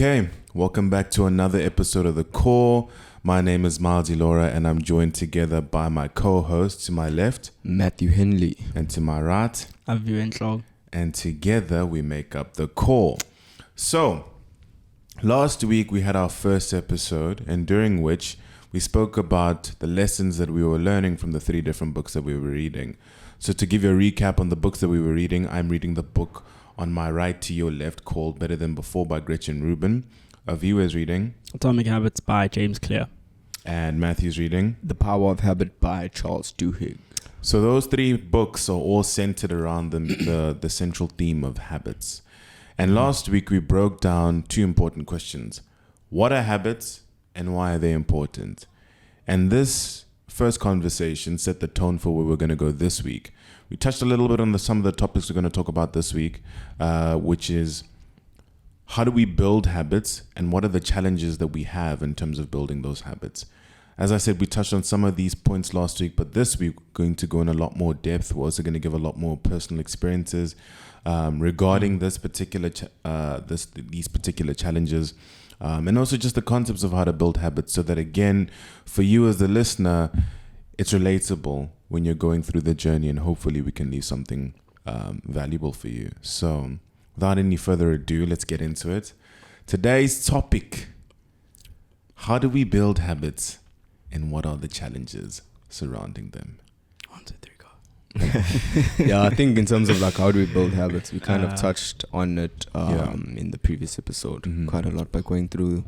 Okay, welcome back to another episode of The Core. My name is Miles Ilorah and I'm joined together by my co-host to my left, Matthew Henley, and to my right, Aviwe Ntloko. And together we make up The Core. So, last week we had our first episode, and during which we spoke about the lessons that we were learning from the 3 different books that we were reading. So to give you a recap on the books that we were reading, I'm reading the book on my right to your left called Better Than Before by Gretchen Rubin. Aviwe is reading Atomic Habits by James Clear. And Matthew's reading The Power of Habit by Charles Duhigg. So those 3 books are all centered around the central theme of habits. And last week we broke down 2 important questions. What are habits and why are they important? And this first conversation set the tone for where we're going to go this week. We touched a little bit on some of the topics we're going to talk about this week, which is how do we build habits and what are the challenges that we have in terms of building those habits. As I said, we touched on some of these points last week, but this week we're going to go in a lot more depth. We're also going to give a lot more personal experiences regarding this particular these particular challenges, and also just the concepts of how to build habits, so that again, for you as the listener, it's relatable when you're going through the journey, and hopefully we can leave something valuable for you. So without any further ado, let's get into it. Today's topic: how do we build habits and what are the challenges surrounding them? 1, 2, 3, go. Yeah, I think in terms of like how do we build habits, we kind of touched on it in the previous episode quite a lot by going through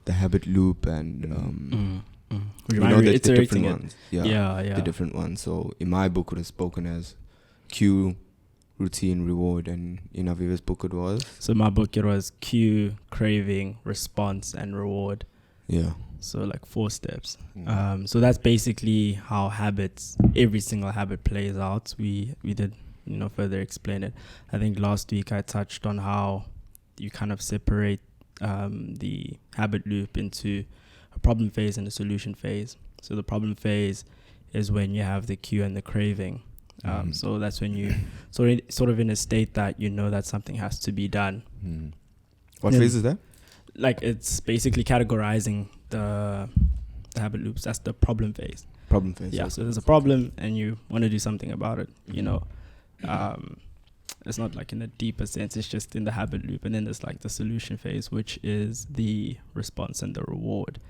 the habit loop and Would you mind reiterating the different it? ones. Yeah, the different ones. So in my book it was spoken as cue, routine, reward, and in Avive's book it was? So in my book it was cue, craving, response, and reward. Yeah. So like 4 steps. So that's basically how every single habit plays out. We did, further explain it. I think last week I touched on how you kind of separate the habit loop into a problem phase and a solution phase. So the problem phase is when you have the cue and the craving. So that's when you sort of in a state that you know that something has to be done. What phase is that? Like it's basically categorizing the habit loops. That's the problem phase. Problem phase. Yeah. So there's a problem and you want to do something about it. It's not like in a deeper sense. It's just in the habit loop. And then there's like the solution phase, which is the response and the reward.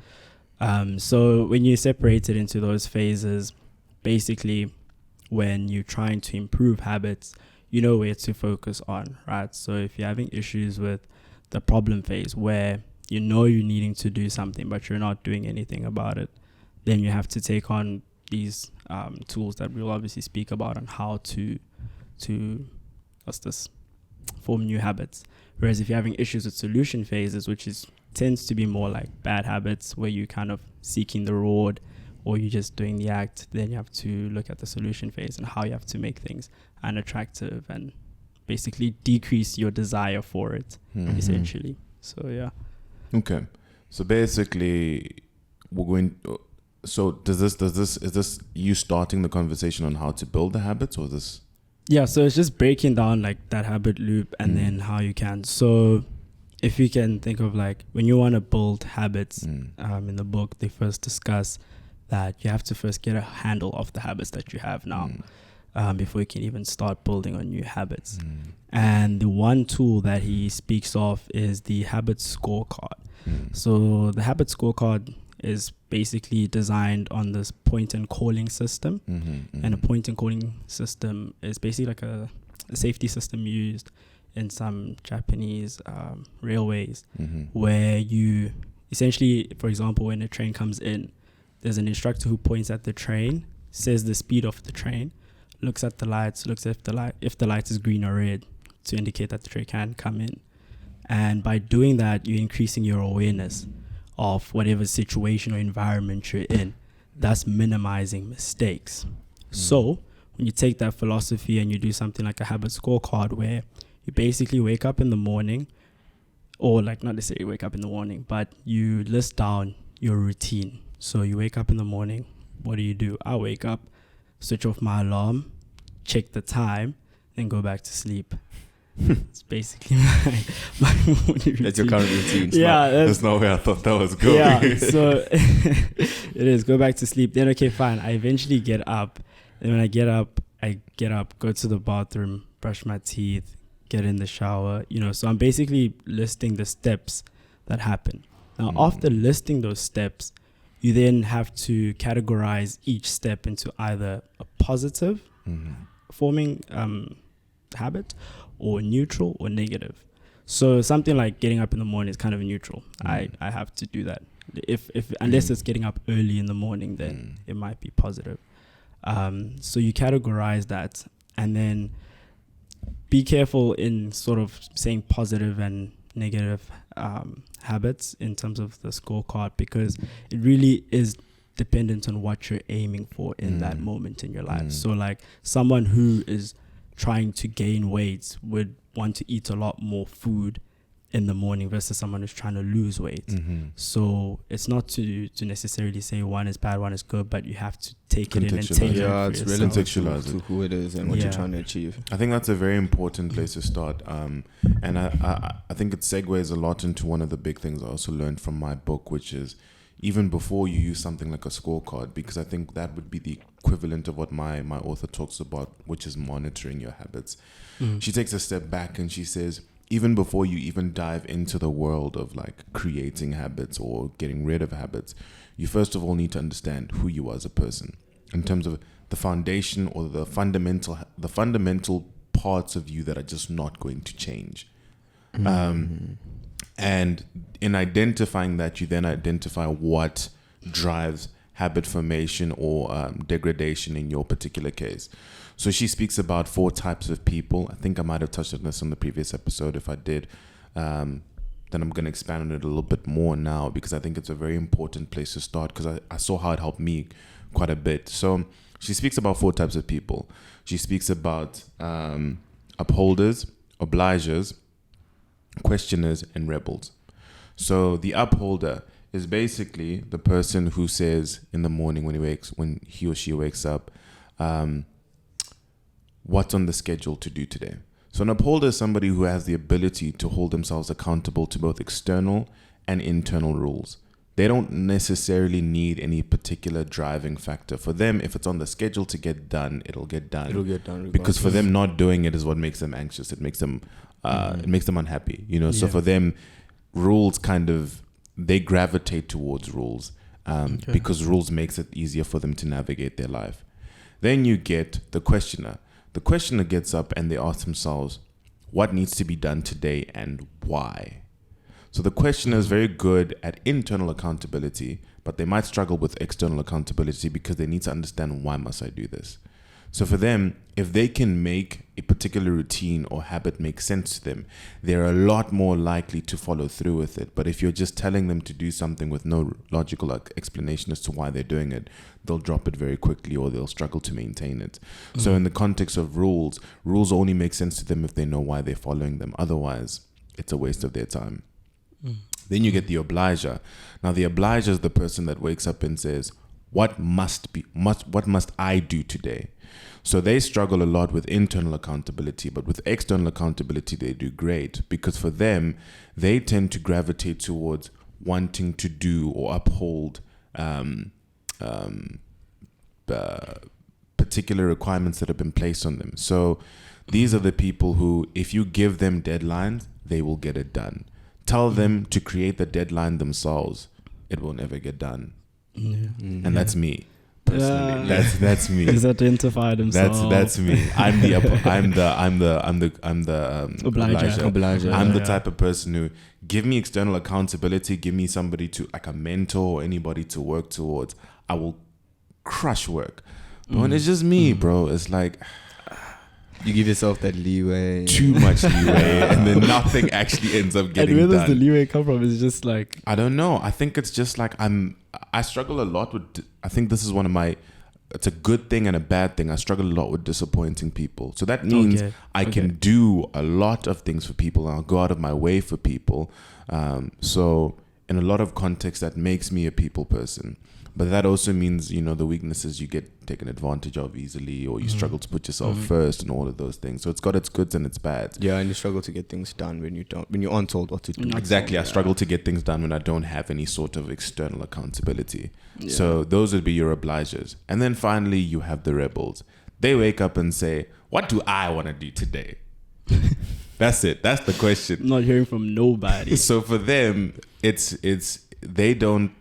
So when you separate it into those phases, basically when you're trying to improve habits, you know where to focus on, right? So if you're having issues with the problem phase where you know you're needing to do something, but you're not doing anything about it, then you have to take on these tools that we'll obviously speak about on how to form new habits. Whereas if you're having issues with solution phases, which tends to be more like bad habits where you're kind of seeking the reward or you're just doing the act, then you have to look at the solution phase and how you have to make things unattractive and basically decrease your desire for it, essentially. So yeah. Okay. So basically we're going is this you starting the conversation on how to build the habits, or this? Yeah, so it's just breaking down like that habit loop and then how you can. So if you can think of like when you want to build habits, in the book, they first discuss that you have to first get a handle of the habits that you have now before you can even start building on new habits. And the one tool that he speaks of is the habit scorecard. So the habit scorecard is basically designed on this point and calling system. And a point and calling system is basically like a safety system used in some Japanese railways, where you essentially, for example, when a train comes in, there's an instructor who points at the train, says the speed of the train, looks at the lights, looks at if the light is green or red to indicate that the train can come in. And by doing that, you're increasing your awareness of whatever situation or environment you're in, thus minimizing mistakes. So when you take that philosophy and you do something like a habit scorecard where you basically wake up in the morning, or like not necessarily wake up in the morning, but you list down your routine. So you wake up in the morning, what do? I wake up, switch off my alarm, check the time, then go back to sleep. It's basically my morning routine. That's your current routine. Yeah, There's no way I thought that was going. yeah. So it is go back to sleep. Then okay, fine. I eventually get up, and when I get up, go to the bathroom, brush my teeth, get in the shower. So I'm basically listing the steps that happen. Now, after listing those steps, you then have to categorize each step into either a positive forming habit, or neutral or negative. So something like getting up in the morning is kind of neutral. I have to do that. If unless it's getting up early in the morning, then it might be positive. So you categorize that, and then be careful in sort of saying positive and negative habits in terms of the scorecard, because it really is dependent on what you're aiming for in that moment in your life. So like someone who is trying to gain weight would want to eat a lot more food in the morning versus someone who's trying to lose weight. So it's not to necessarily say one is bad, one is good, but you have to take it in and take it. Yeah, it's relative relative to who it is and what you're trying to achieve. I think that's a very important place to start. And I think it segues a lot into one of the big things I also learned from my book, which is even before you use something like a scorecard, because I think that would be the equivalent of what my author talks about, which is monitoring your habits. She takes a step back and she says, even before you even dive into the world of like creating habits or getting rid of habits, you first of all need to understand who you are as a person in terms of the foundation or the fundamental parts of you that are just not going to change. And in identifying that, you then identify what drives habit formation or degradation in your particular case. So she speaks about 4 types of people. I think I might have touched on this on the previous episode. If I did, then I'm going to expand on it a little bit more now, because I think it's a very important place to start, because I saw how it helped me quite a bit. So she speaks about 4 types of people. She speaks about upholders, obligers, questioners, and rebels. So the upholder is basically the person who says in the morning when he or she wakes up, what's on the schedule to do today. So an upholder is somebody who has the ability to hold themselves accountable to both external and internal rules. They don't necessarily need any particular driving factor. For them, if it's on the schedule to get done, it'll get done. It'll get done. Because for them, not doing it is what makes them anxious. It makes them unhappy. So for them, rules they gravitate towards rules because rules makes it easier for them to navigate their life. Then you get the questioner. The questioner gets up and they ask themselves, what needs to be done today and why? So the questioner is very good at internal accountability, but they might struggle with external accountability because they need to understand, why must I do this? So for them, if they can make a particular routine or habit make sense to them, they're a lot more likely to follow through with it. But if you're just telling them to do something with no logical explanation as to why they're doing it, they'll drop it very quickly or they'll struggle to maintain it. So in the context of rules only make sense to them if they know why they're following them. Otherwise, it's a waste of their time. Then you get the obliger. Now the obliger is the person that wakes up and says, what must I do today? So they struggle a lot with internal accountability, but with external accountability, they do great, because for them, they tend to gravitate towards wanting to do or uphold particular requirements that have been placed on them. So these are the people who, if you give them deadlines, they will get it done. Tell them to create the deadline themselves, it will never get done. And that's me. Personally, that's me. He's identified himself. That's me. I'm the obliger. I'm the type of person who, give me external accountability, give me somebody to, like a mentor or anybody to work towards, I will crush work. But when it's just me, bro, it's like, you give yourself that leeway. Too much leeway, and then nothing actually ends up getting done. And where does the leeway come from? It's just like, I don't know. I think it's just like I struggle a lot with, I think this is one of my, it's a good thing and a bad thing. I struggle a lot with disappointing people. So that means I can do a lot of things for people and I'll go out of my way for people. So in a lot of contexts that makes me a people person. But that also means, the weaknesses, you get taken advantage of easily, or you struggle to put yourself first and all of those things. So it's got its goods and its bads. Yeah, and you struggle to get things done when you aren't told what to do. Exactly. I struggle to get things done when I don't have any sort of external accountability. Yeah. So those would be your obligers. And then finally, you have the rebels. They wake up and say, what do I want to do today? That's it. That's the question. I'm not hearing from nobody. So for them,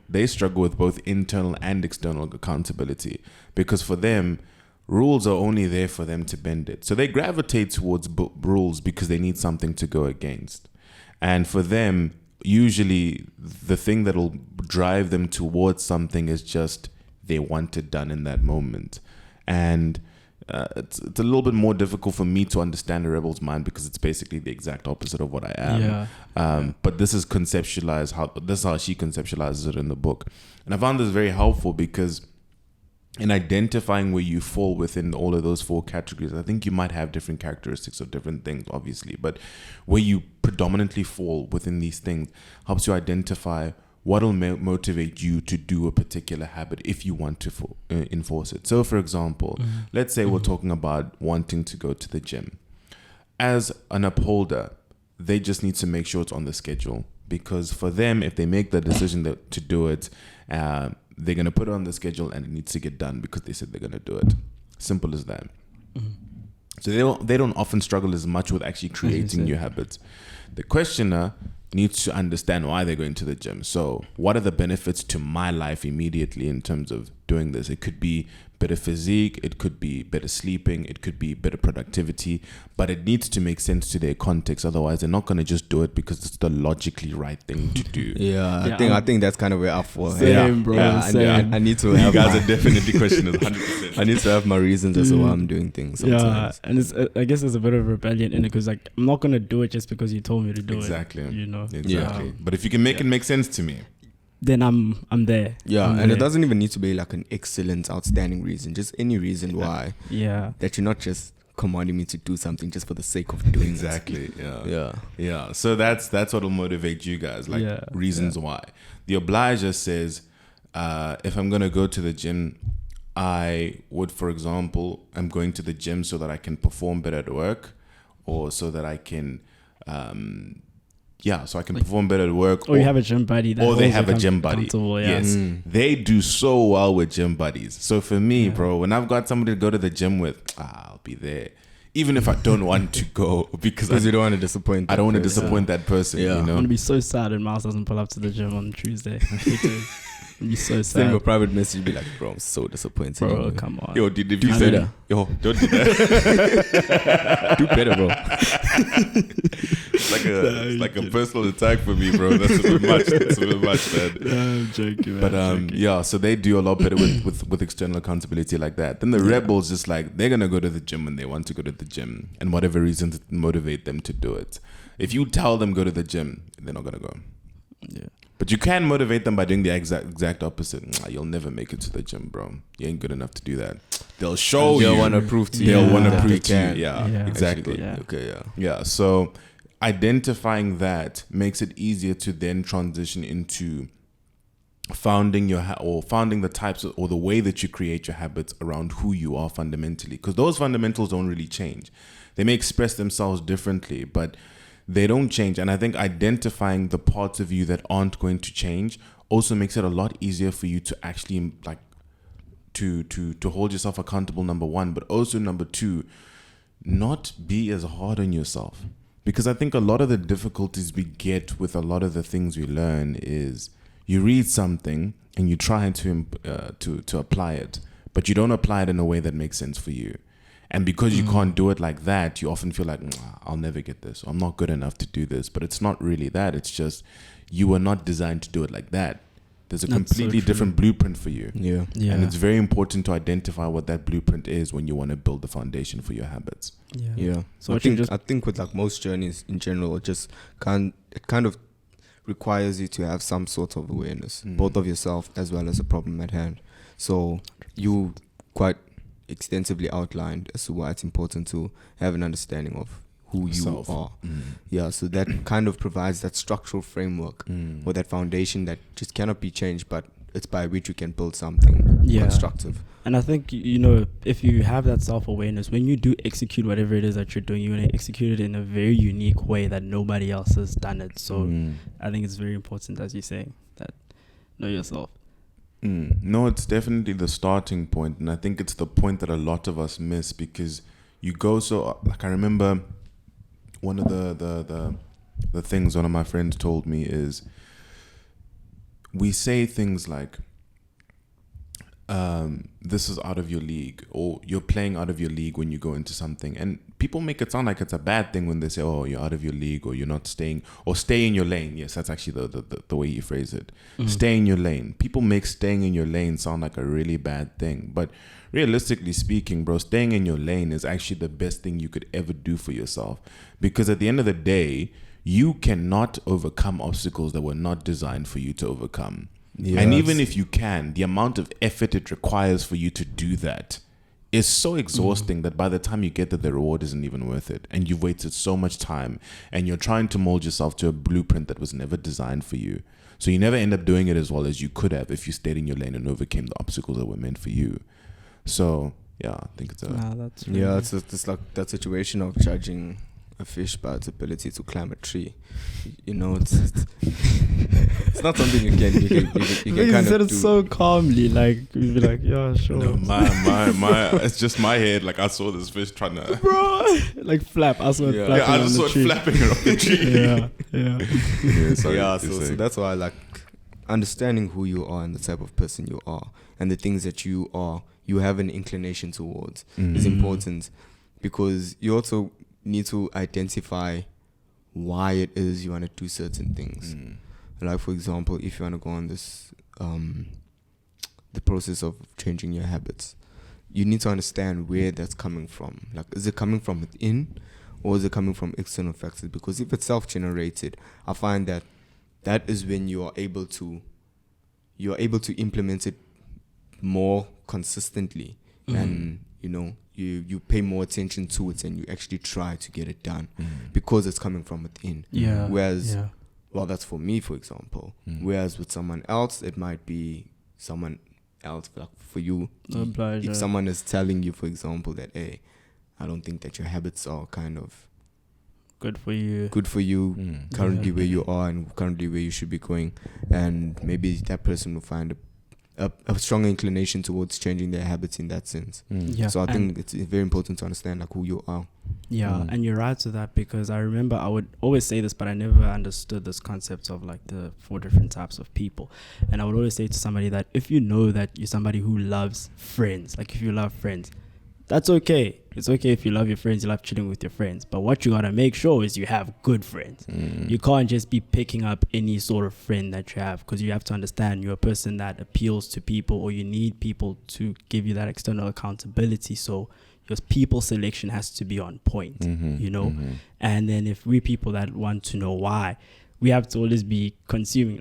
they struggle with both internal and external accountability, because for them, rules are only there for them to bend it. So they gravitate towards rules because they need something to go against. And for them, usually the thing that will drive them towards something is just they want it done in that moment. And it's a little bit more difficult for me to understand a rebel's mind, because it's basically the exact opposite of what I am. But this is how she conceptualizes it in the book. And I found this very helpful, because in identifying where you fall within all of those 4 categories, I think you might have different characteristics of different things, obviously, but where you predominantly fall within these things helps you identify what will motivate you to do a particular habit if you want to enforce it. So, for example, let's say we're talking about wanting to go to the gym. As an upholder, they just need to make sure it's on the schedule, because for them, if they make the decision to do it, they're going to put it on the schedule and it needs to get done because they said they're going to do it. Simple as that. So they don't often struggle as much with actually creating new habits. The questioner needs to understand why they're going to the gym. So what are the benefits to my life immediately in terms of doing this? It could be better physique, it could be better sleeping, it could be better productivity, but it needs to make sense to their context. Otherwise, they're not going to just do it because it's the logically right thing to do. I think that's kind of where I fall. Same, bro. I need to have. You guys are definitely questioning 100%. I need to have my reasons as to why I'm doing things sometimes. Yeah, and I guess there's a bit of rebellion in it, because like, I'm not going to do it just because you told me to do exactly. it. Exactly. Yeah. But if you can make it make sense to me, then I'm there. Yeah, I'm and there. it doesn't even need to be like an excellent, outstanding reason. Just any reason why. Yeah. That you're not just commanding me to do something just for the sake of doing exactly. it. Yeah. So that's what will motivate you guys. Like reasons why. The obliger says, if I'm gonna go to the gym, I would, for example, I'm going to the gym so that I can perform better at work, or so that I can. So I can perform better at work. Or you have a gym buddy. They have a gym buddy. Yes. They do so well with gym buddies. So for me, bro, when I've got somebody to go to the gym with, I'll be there. Even if I don't want to go, because you don't want to disappoint. I don't want to disappoint that person. Yeah. You know? I'm gonna be so sad when Miles doesn't pull up to the gym on Tuesday. I'll be so sad. Send him a private message, be like, bro, I'm so disappointed. Bro, come on. Yo, did you say that? Yo, don't do that. Do better, bro. It's like a personal attack for me, bro. That's a bit much, man. I'm joking, man. But so they do a lot better with external accountability like that. Then the rebels, just like, they're gonna go to the gym when they want to go to the gym, and whatever reasons motivate them to do it. If you tell them go to the gym, they're not gonna go. Yeah. But you can motivate them by doing the exact opposite. You'll never make it to the gym, bro. You ain't good enough to do that. They'll show you. They'll want to prove to you. They'll want to prove to you. Yeah, exactly. Yeah. Okay, Yeah, so identifying that makes it easier to then transition into founding the types or the way that you create your habits around who you are fundamentally. Because those fundamentals don't really change. They may express themselves differently, but they don't change. And I think identifying the parts of you that aren't going to change also makes it a lot easier for you to actually like to hold yourself accountable, number one, but also number two, not be as hard on yourself. Because I think a lot of the difficulties we get with a lot of the things we learn is you read something and you try to apply it, but you don't apply it in a way that makes sense for you. And because you can't do it like that, you often feel like, I'll never get this. I'm not good enough to do this. But it's not really that. It's just you were not designed to do it like that. There's a completely different blueprint for you. Yeah. And it's very important to identify what that blueprint is when you want to build the foundation for your habits. Yeah. So I think with like most journeys in general, it kind of requires you to have some sort of awareness, both of yourself as well as the problem at hand. So you quite extensively outlined as to why it's important to have an understanding of who you are. Yeah, so that kind of provides that structural framework or that foundation that just cannot be changed, but it's by which you can build something constructive. And I think, you know, if you have that self-awareness, when you do execute whatever it is that you're doing, you're going to execute it in a very unique way that nobody else has done it. So I think it's very important, as you say, that know yourself. No, it's definitely the starting point. And I think it's the point that a lot of us miss, because you go so, like, I remember one of the things one of my friends told me is, we say things like, this is out of your league, or you're playing out of your league when you go into something. And people make it sound like it's a bad thing when they say, oh, you're out of your league, or you're not staying, or stay in your lane. Yes, that's actually the way you phrase it. Stay in your lane. People make staying in your lane sound like a really bad thing. But realistically speaking, bro, staying in your lane is actually the best thing you could ever do for yourself. Because at the end of the day, you cannot overcome obstacles that were not designed for you to overcome. Yes. And even if you can, the amount of effort it requires for you to do that is so exhausting that by the time you get there, the reward isn't even worth it. And you've waited so much time, and you're trying to mold yourself to a blueprint that was never designed for you. So you never end up doing it as well as you could have if you stayed in your lane and overcame the obstacles that were meant for you. So yeah, I think it's it's like that situation of judging a fish by its ability to climb a tree. You know, it's not something you can kind said of it so calmly, like you'd be like, yeah, sure. No, my it's just my head. Like, I saw this fish trying to, bro, like flap. I saw it flapping. Yeah, I just saw it flapping off the tree. So that's why, like, understanding who you are and the type of person you are and the things that you have an inclination towards is important, because you also need to identify why it is you want to do certain things. Like, for example, if you want to go on this the process of changing your habits, you need to understand where that's coming from. Like, is it coming from within, or is it coming from external factors? Because if it's self-generated, I find that is when you are able to implement it more consistently, and you know, you pay more attention to it, and you actually try to get it done because it's coming from within. Whereas, well, that's for me, for example. Whereas with someone else, it might be someone else. Like for you, if someone is telling you, for example, that, hey, I don't think that your habits are kind of good for you currently where you are and currently where you should be going, and maybe that person will find a strong inclination towards changing their habits in that sense. So I think it's very important to understand, like, who you are. And you're right to that, because I remember I would always say this, but I never understood this concept of like the 4 different types of people. And I would always say to somebody that if you know that you're somebody who loves friends, like if you love friends, that's okay. It's okay if you love your friends, you love chilling with your friends. But what you got to make sure is you have good friends. You can't just be picking up any sort of friend that you have, because you have to understand you're a person that appeals to people, or you need people to give you that external accountability. So your people selection has to be on point, you know. And then if we people that want to know why, we have to always be consuming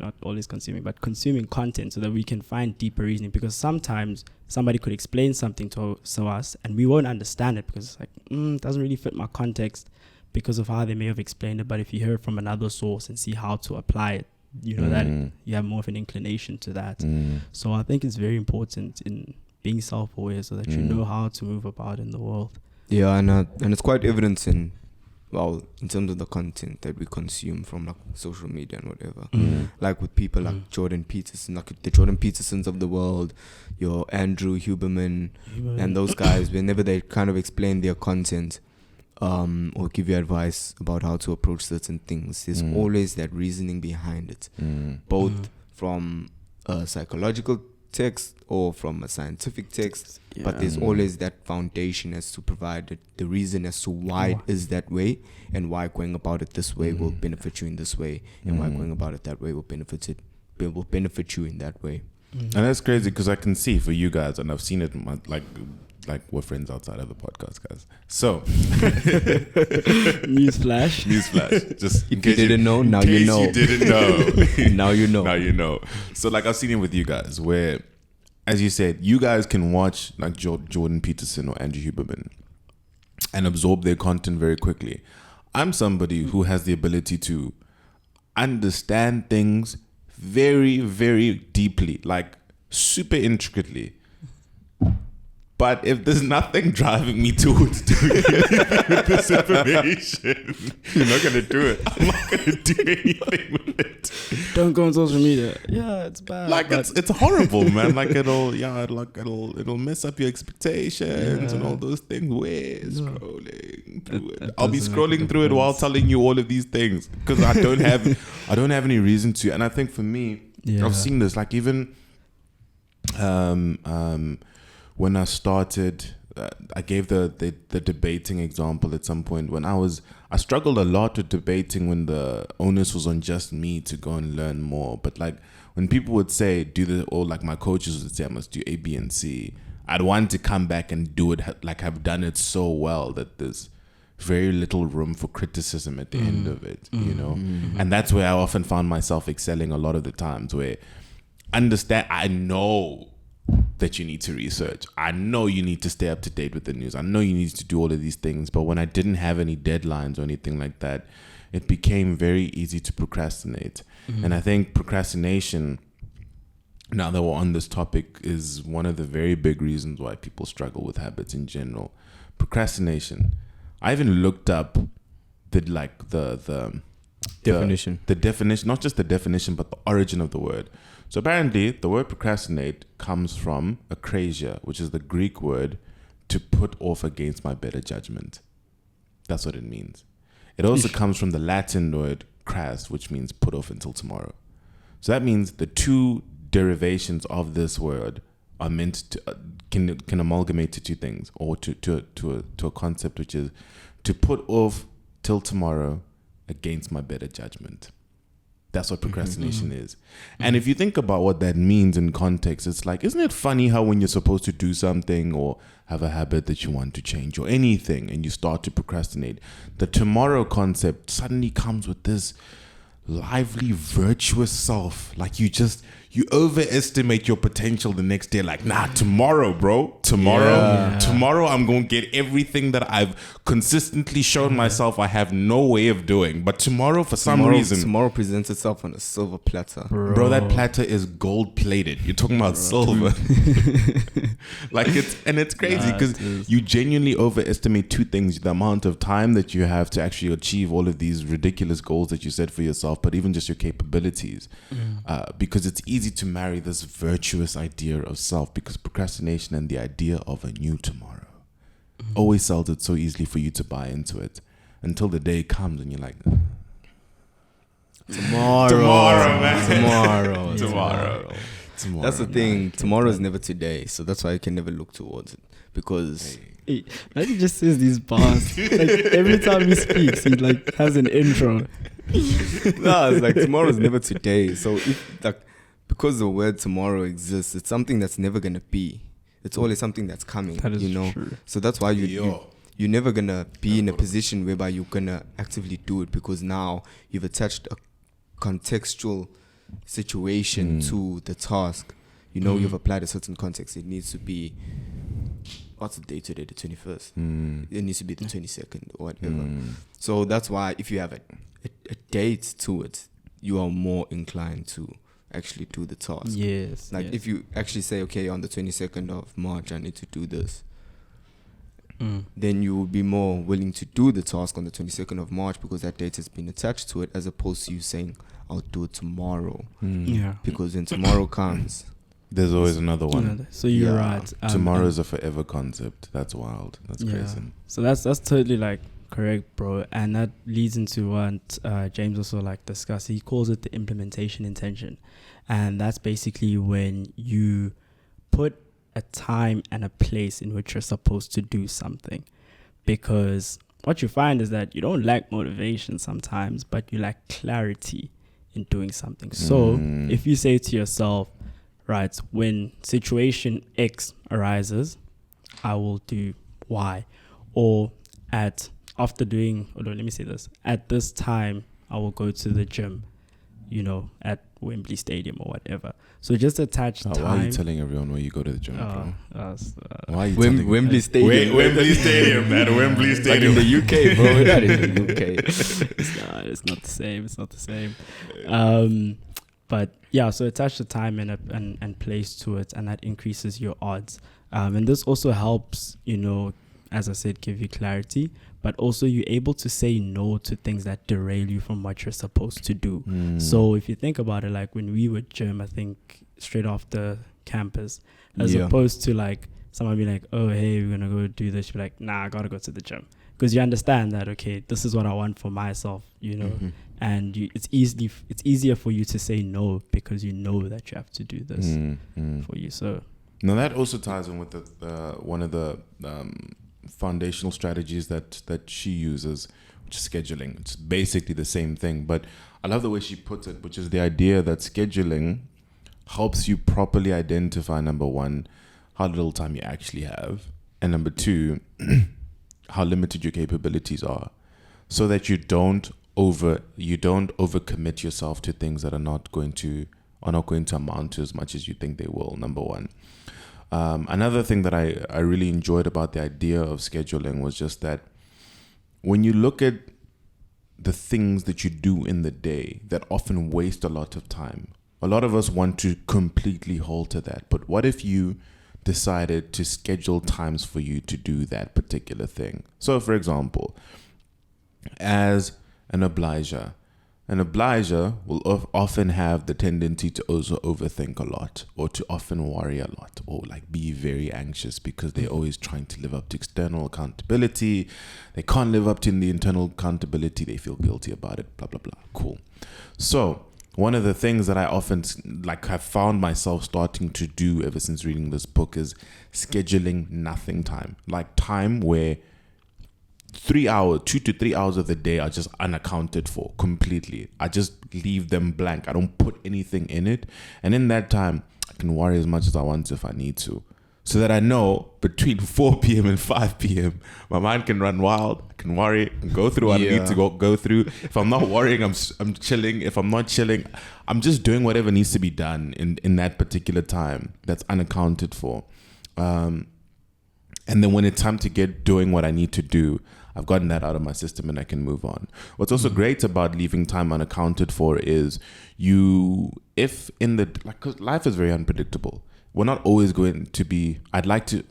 content so that we can find deeper reasoning, because sometimes somebody could explain something to us and we won't understand it because it's like, it doesn't really fit my context because of how they may have explained it. But if you hear it from another source and see how to apply it, you know, that you have more of an inclination to that. So I think it's very important in being self-aware so that you know how to move about in the world. Yeah, and it's quite evident in terms of the content that we consume from like social media and whatever. Like with people like Jordan Peterson, like the Jordan Petersons of the world, your Andrew Huberman, and those guys, whenever they kind of explain their content or give you advice about how to approach certain things, there's always that reasoning behind it, both from a psychological text or from a scientific text, but there's always that foundation as to provide the reason as to why it is that way, and why going about it this way will benefit you in this way, and why going about it that way will benefit you in that way. And that's crazy, because I can see for you guys, and I've seen it like we're friends outside of the podcast, guys. So newsflash. Just in case you didn't know, now you know. You didn't know. Now you know. So like, I've seen it with you guys where, as you said, you guys can watch like Jordan Peterson or Andrew Huberman and absorb their content very quickly. I'm somebody who has the ability to understand things very, very deeply, like super intricately. But if there's nothing driving me towards doing anything with this information, You're not gonna do it. I'm not gonna do anything with it. Don't go on social media. Yeah, it's bad. Like but it's horrible, man. Like it'll mess up your expectations and all those things. We're scrolling through it. I'll be doesn't make a scrolling through it while difference. telling you all of these things because I don't have any reason to. And I think for me, I've seen this. Like even when I started, I gave the debating example at some point. When I struggled a lot with debating when the onus was on just me to go and learn more. But like when people would say, or like my coaches would say, I must do A, B, and C, I'd want to come back and do it, like I've done it so well that there's very little room for criticism at the end of it, you know? And that's where I often found myself excelling a lot of the times where I know that you need to research. I know you need to stay up to date with the news. I know you need to do all of these things. But when I didn't have any deadlines or anything like that, it became very easy to procrastinate. And I think procrastination, now that we're on this topic, is one of the very big reasons why people struggle with habits in general. Procrastination. I even looked up the Definition. The definition, not just the definition, but the origin of the word. So apparently, the word procrastinate comes from akrasia, which is the Greek word to put off against my better judgment. That's what it means. It also comes from the Latin word cras, which means put off until tomorrow. So that means the two derivations of this word are meant to can amalgamate to two things, or to a concept, which is to put off till tomorrow against my better judgment. That's what procrastination is. And if you think about what that means in context, it's like, isn't it funny how when you're supposed to do something or have a habit that you want to change or anything and you start to procrastinate, the tomorrow concept suddenly comes with this lively, virtuous self. Like you overestimate your potential the next day. Like, nah, tomorrow, bro. Tomorrow I'm going to get everything that I've consistently shown myself I have no way of doing. But tomorrow, for some reason... Tomorrow presents itself on a silver platter. Bro, that platter is gold plated. You're talking about silver. Like it's crazy because you genuinely overestimate two things: the amount of time that you have to actually achieve all of these ridiculous goals that you set for yourself, but even just your capabilities. Because it's easy to marry this virtuous idea of self, because procrastination and the idea of a new tomorrow always sells it so easily for you to buy into it until the day comes and you're like, tomorrow, man. Tomorrow. That's the thing. Tomorrow is never today, so that's why you can never look towards it. Because Hey, like he just says these bars. Like every time he speaks, he like has an intro. no, it's like tomorrow is never today. So if like, because the word tomorrow exists, it's something that's never gonna be. It's always something that's coming. That is true. So that's why you're never gonna be in a position whereby you're gonna actively do it, because now you've attached a contextual situation to the task. You know, you've applied a certain context. It needs to be, what's the date today? The 21st. It needs to be the 22nd or whatever. So that's why if you have a date to it, you are more inclined to actually do the task. Yes. Like if you actually say, okay, on the 22nd of March, I need to do this, then you will be more willing to do the task on the 22nd of March because that date has been attached to it, as opposed to you saying, I'll do it tomorrow. Yeah. Because when tomorrow comes, there's always another one. So you're right. Tomorrow is a forever concept. That's wild. That's crazy. So that's totally like correct, bro. And that leads into what James also like discussed. He calls it the implementation intention. And that's basically when you put a time and a place in which you're supposed to do something. Because what you find is that you don't lack motivation sometimes, but you lack clarity in doing something. So if you say to yourself, right, when situation X arises, I will do Y. Or at this time, I will go to the gym. at Wembley Stadium or whatever. So just attach time. Why are you telling everyone where you go to the gym, bro? Why are you Wembley Stadium. Wembley Stadium, at Wembley Stadium. Like in the UK, bro. We're not in the UK. It's not the same. It's not the same. But yeah, so attach the time and place to it, and that increases your odds. And this also helps, as I said, give you clarity, but also you're able to say no to things that derail you from what you're supposed to do. So if you think about it, like when we were gym, I think straight off the campus, as opposed to like someone being like, oh, hey, we're going to go do this. You're like, nah, I got to go to the gym. Because you understand that, okay, this is what I want for myself, and it's easier for you to say no because you know that you have to do this for you. So now that also ties in with one of the foundational strategies that she uses, which is scheduling. It's basically the same thing, but I love the way she puts it, which is the idea that scheduling helps you properly identify, number one, how little time you actually have, and number two, how limited your capabilities are, so that you don't overcommit yourself to things that are not going to amount to as much as you think they will. Number one. Another thing that I really enjoyed about the idea of scheduling was just that when you look at the things that you do in the day that often waste a lot of time, a lot of us want to completely alter that. But what if you decided to schedule times for you to do that particular thing? So, for example, as an obliger will often have the tendency to also overthink a lot, or to often worry a lot, or like be very anxious because they're always trying to live up to external accountability. They can't live up to the internal accountability. They feel guilty about it, blah, blah, blah. Cool. So one of the things that I often have found myself starting to do ever since reading this book is scheduling nothing time, like time where 2 to 3 hours of the day are just unaccounted for completely. I just leave them blank. I don't put anything in it. And in that time, I can worry as much as I want to if I need to. So that I know between 4 p.m. and 5 p.m., my mind can run wild. I can worry and go through what I need to go through. If I'm not worrying, I'm chilling. If I'm not chilling, I'm just doing whatever needs to be done in that particular time that's unaccounted for. And then when it's time to get doing what I need to do, I've gotten that out of my system and I can move on. What's also great about leaving time unaccounted for is because life is very unpredictable. We're not always going to be, it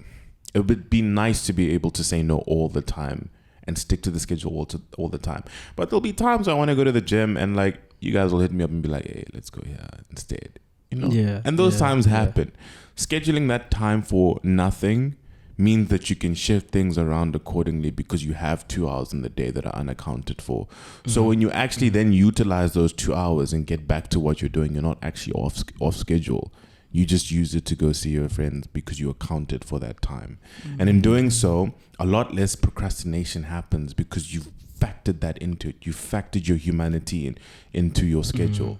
would be nice to be able to say no all the time and stick to the schedule all the time. But there'll be times I want to go to the gym and like, you guys will hit me up and be like, hey, let's go here instead. Yeah. And those times happen. Scheduling that time for nothing means that you can shift things around accordingly because you have 2 hours in the day that are unaccounted for. So when you actually then utilize those 2 hours and get back to what you're doing, you're not actually off schedule. You just use it to go see your friends because you accounted for that time. And in doing so, a lot less procrastination happens because you've factored that into it. You factored your humanity into your schedule.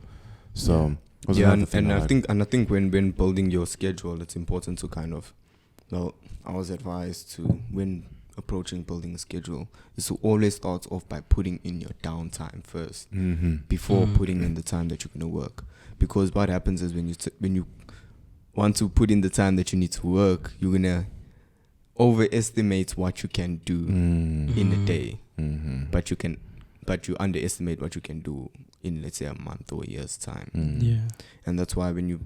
So I think when building your schedule, it's important to kind of, I was advised to, when approaching building a schedule, is to always start off by putting in your downtime first before putting in the time that you're going to work. Because what happens is when you want to put in the time that you need to work, you're going to overestimate what you can do in a day. But you underestimate what you can do in, let's say, a month or a year's time. And that's why when you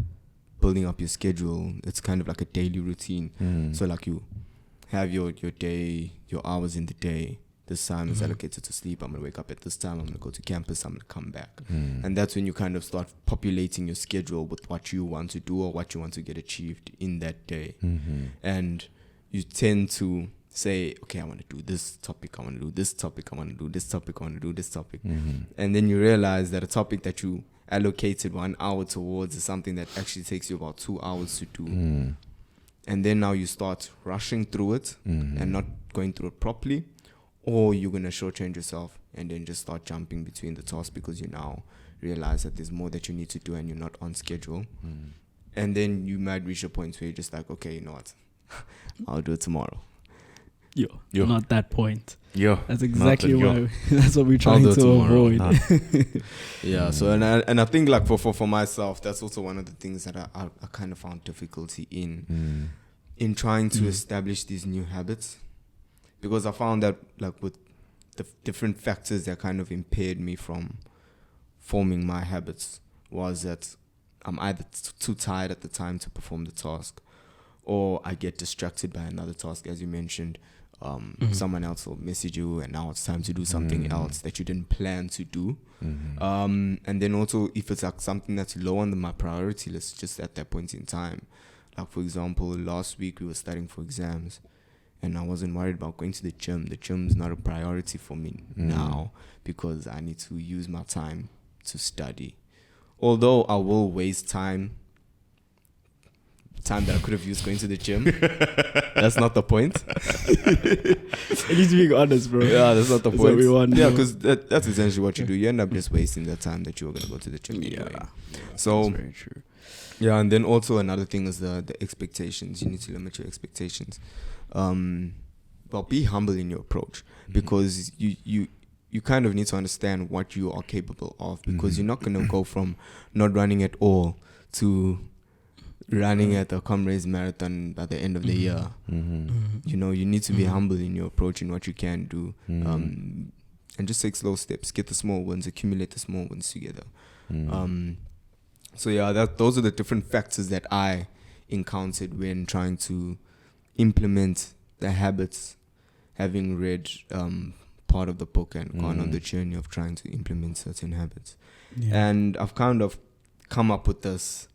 building up your schedule, it's kind of like a daily routine. So like you have your day, your hours in the day. This time is allocated to sleep. I'm going to wake up at this time. I'm going to go to campus. I'm going to come back. And that's when you kind of start populating your schedule with what you want to do or what you want to get achieved in that day. And you tend to say, okay, I want to do this topic. I want to do this topic. I want to do this topic. I want to do this topic. And then you realize that a topic that you allocated 1 hour towards is something that actually takes you about 2 hours to do. And then now you start rushing through it and not going through it properly, or you're going to shortchange yourself and then just start jumping between the tasks because you now realize that there's more that you need to do and you're not on schedule. And then you might reach a point where you're just like, okay, you know what, I'll do it tomorrow. Yo. not that point. Yo, That's exactly not why. That's what we're trying do to tomorrow. avoid. Yeah. So and I think like for myself, that's also one of the things that I kind of found difficulty in trying to establish these new habits, because I found that like with the different factors that kind of impaired me from forming my habits was that I'm either too tired at the time to perform the task, or I get distracted by another task, as you mentioned. Someone else will message you and now it's time to do something else that you didn't plan to do. And then also if it's like something that's low on my priority list just at that point in time. Like for example, last week we were studying for exams and I wasn't worried about going to the gym. The gym's not a priority for me now because I need to use my time to study. Although I will waste time that I could have used going to the gym. That's not the point. At least being honest, bro. Yeah, that's not the That's point. what we want. Yeah, because that's essentially what you do. You end up just wasting the time that you were going to go to the gym anyway. So, that's very true. Yeah, and then also another thing is the expectations. You need to limit your expectations. Well, be humble in your approach, because you kind of need to understand what you are capable of, because you're not going to go from not running at all to running at the Comrades Marathon at the end of the year. You know, you need to be humble in your approach and what you can do, and just take slow steps, get the small wins, accumulate the small wins together. So yeah, those are the different factors that I encountered when trying to implement the habits, having read part of the book and gone on the journey of trying to implement certain habits. And I've kind of come up with this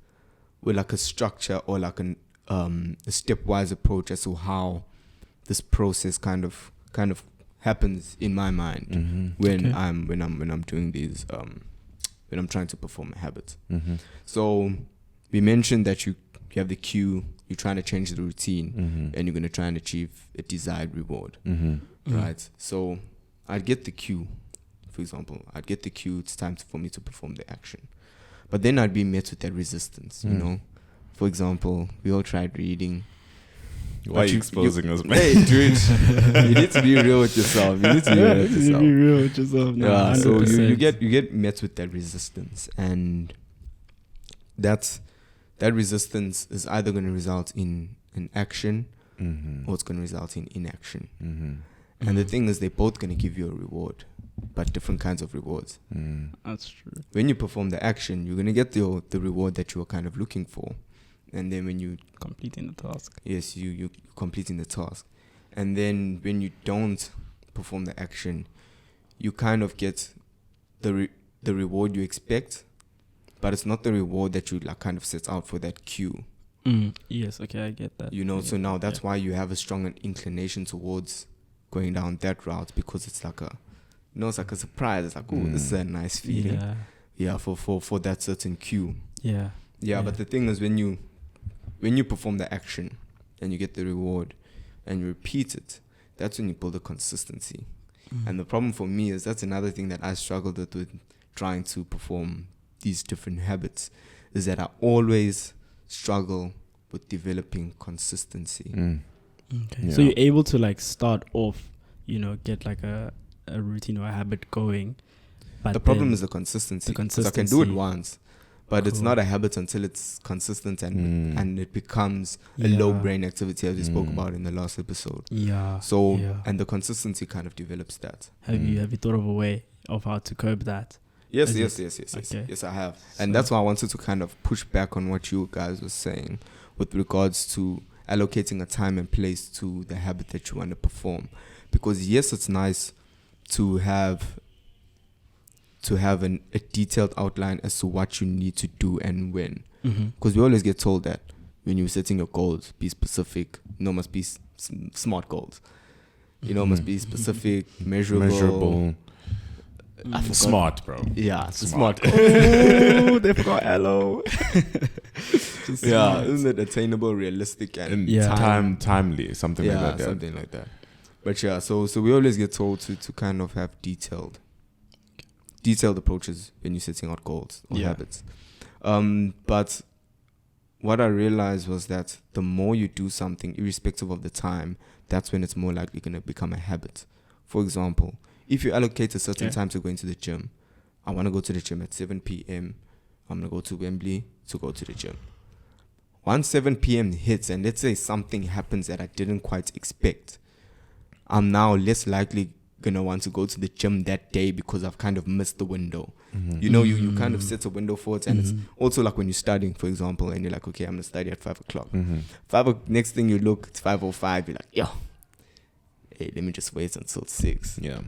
with like a structure or like a stepwise approach as to how this process kind of happens in my mind when I'm doing these when I'm trying to perform a habit. So we mentioned that you have the cue, you're trying to change the routine, and you're going to try and achieve a desired reward, right? So I'd get the cue, for example, it's time for me to perform the action. But then I'd be met with that resistance, you know. For example, we all tried reading. Why are you exposing us, man? Hey, dude, you need to be real with yourself. You need to be real with yourself. No, Yeah, 100%. so you get met with that resistance, and that resistance is either going to result in an action or it's going to result in inaction. And the thing is, they're both going to give you a reward, but different kinds of rewards. That's true. When you perform the action, you're going to get the reward that you were kind of looking for. And then when you... completing the task. Yes, you completing the task. And then when you don't perform the action, you kind of get the reward you expect, but it's not the reward that you like kind of set out for that cue. Yes, okay, I get that. You know, so now that's why you have a strong inclination towards going down that route, because it's like it's like a surprise. It's like, oh, this is a nice feeling. Yeah, for that certain cue. Yeah, but the thing is, when you perform the action and you get the reward and you repeat it, that's when you build a consistency. And the problem for me is that's another thing that I struggled with trying to perform these different habits, is that I always struggle with developing consistency. Okay. So you're able to like start off, get like a routine or a habit going. But the problem is the consistency. Because I can do it once, but it's not a habit until it's consistent and it becomes a low brain activity, as we spoke about in the last episode. And the consistency kind of develops that. Have you thought of a way of how to curb that? Yes, I have. And that's why I wanted to kind of push back on what you guys were saying with regards to allocating a time and place to the habit that you want to perform. Because yes, it's nice to have a detailed outline as to what you need to do and when. Because we always get told that when you're setting your goals, be specific. Must be smart goals. Must be specific, measurable. Smart, bro. Yeah, smart goals. Oh, they forgot hello. Isn't it attainable, realistic, and timely, something like that. Something like that. But yeah, so we always get told to kind of have detailed approaches when you're setting out goals or habits. But what I realized was that the more you do something, irrespective of the time, that's when it's more likely going to become a habit. For example, if you allocate a certain time to going to the gym, I want to go to the gym at 7 p.m. I'm going to go to Wembley to go to the gym. Once 7 p.m. hits and let's say something happens that I didn't quite expect, I'm now less likely going to want to go to the gym that day because I've kind of missed the window. You know, you kind of set a window for it. And it's also like when you're studying, for example, and you're like, okay, I'm going to study at 5 o'clock. Next thing you look, it's 5:05. You're like, yo, hey, let me just wait until 6. Yeah.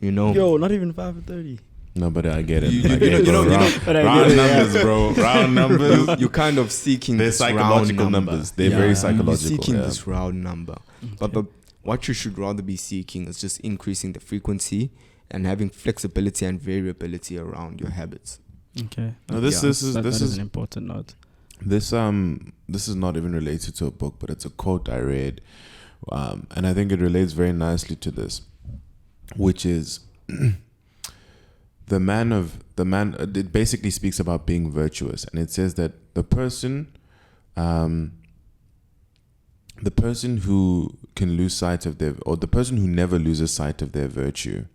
You know? Yo, not even 5:30. No, but I get it. You I get it, bro. Round numbers, bro. Round numbers. You're kind of seeking They're this psychological round number. numbers. They're very psychological. You're seeking this round number. But what you should rather be seeking is just increasing the frequency and having flexibility and variability around your habits. Okay. No, this is an important note. This is not even related to a book, but it's a quote I read, and I think it relates very nicely to this, which is the man. It basically speaks about being virtuous, and it says that the person who can lose sight of the person who never loses sight of their virtue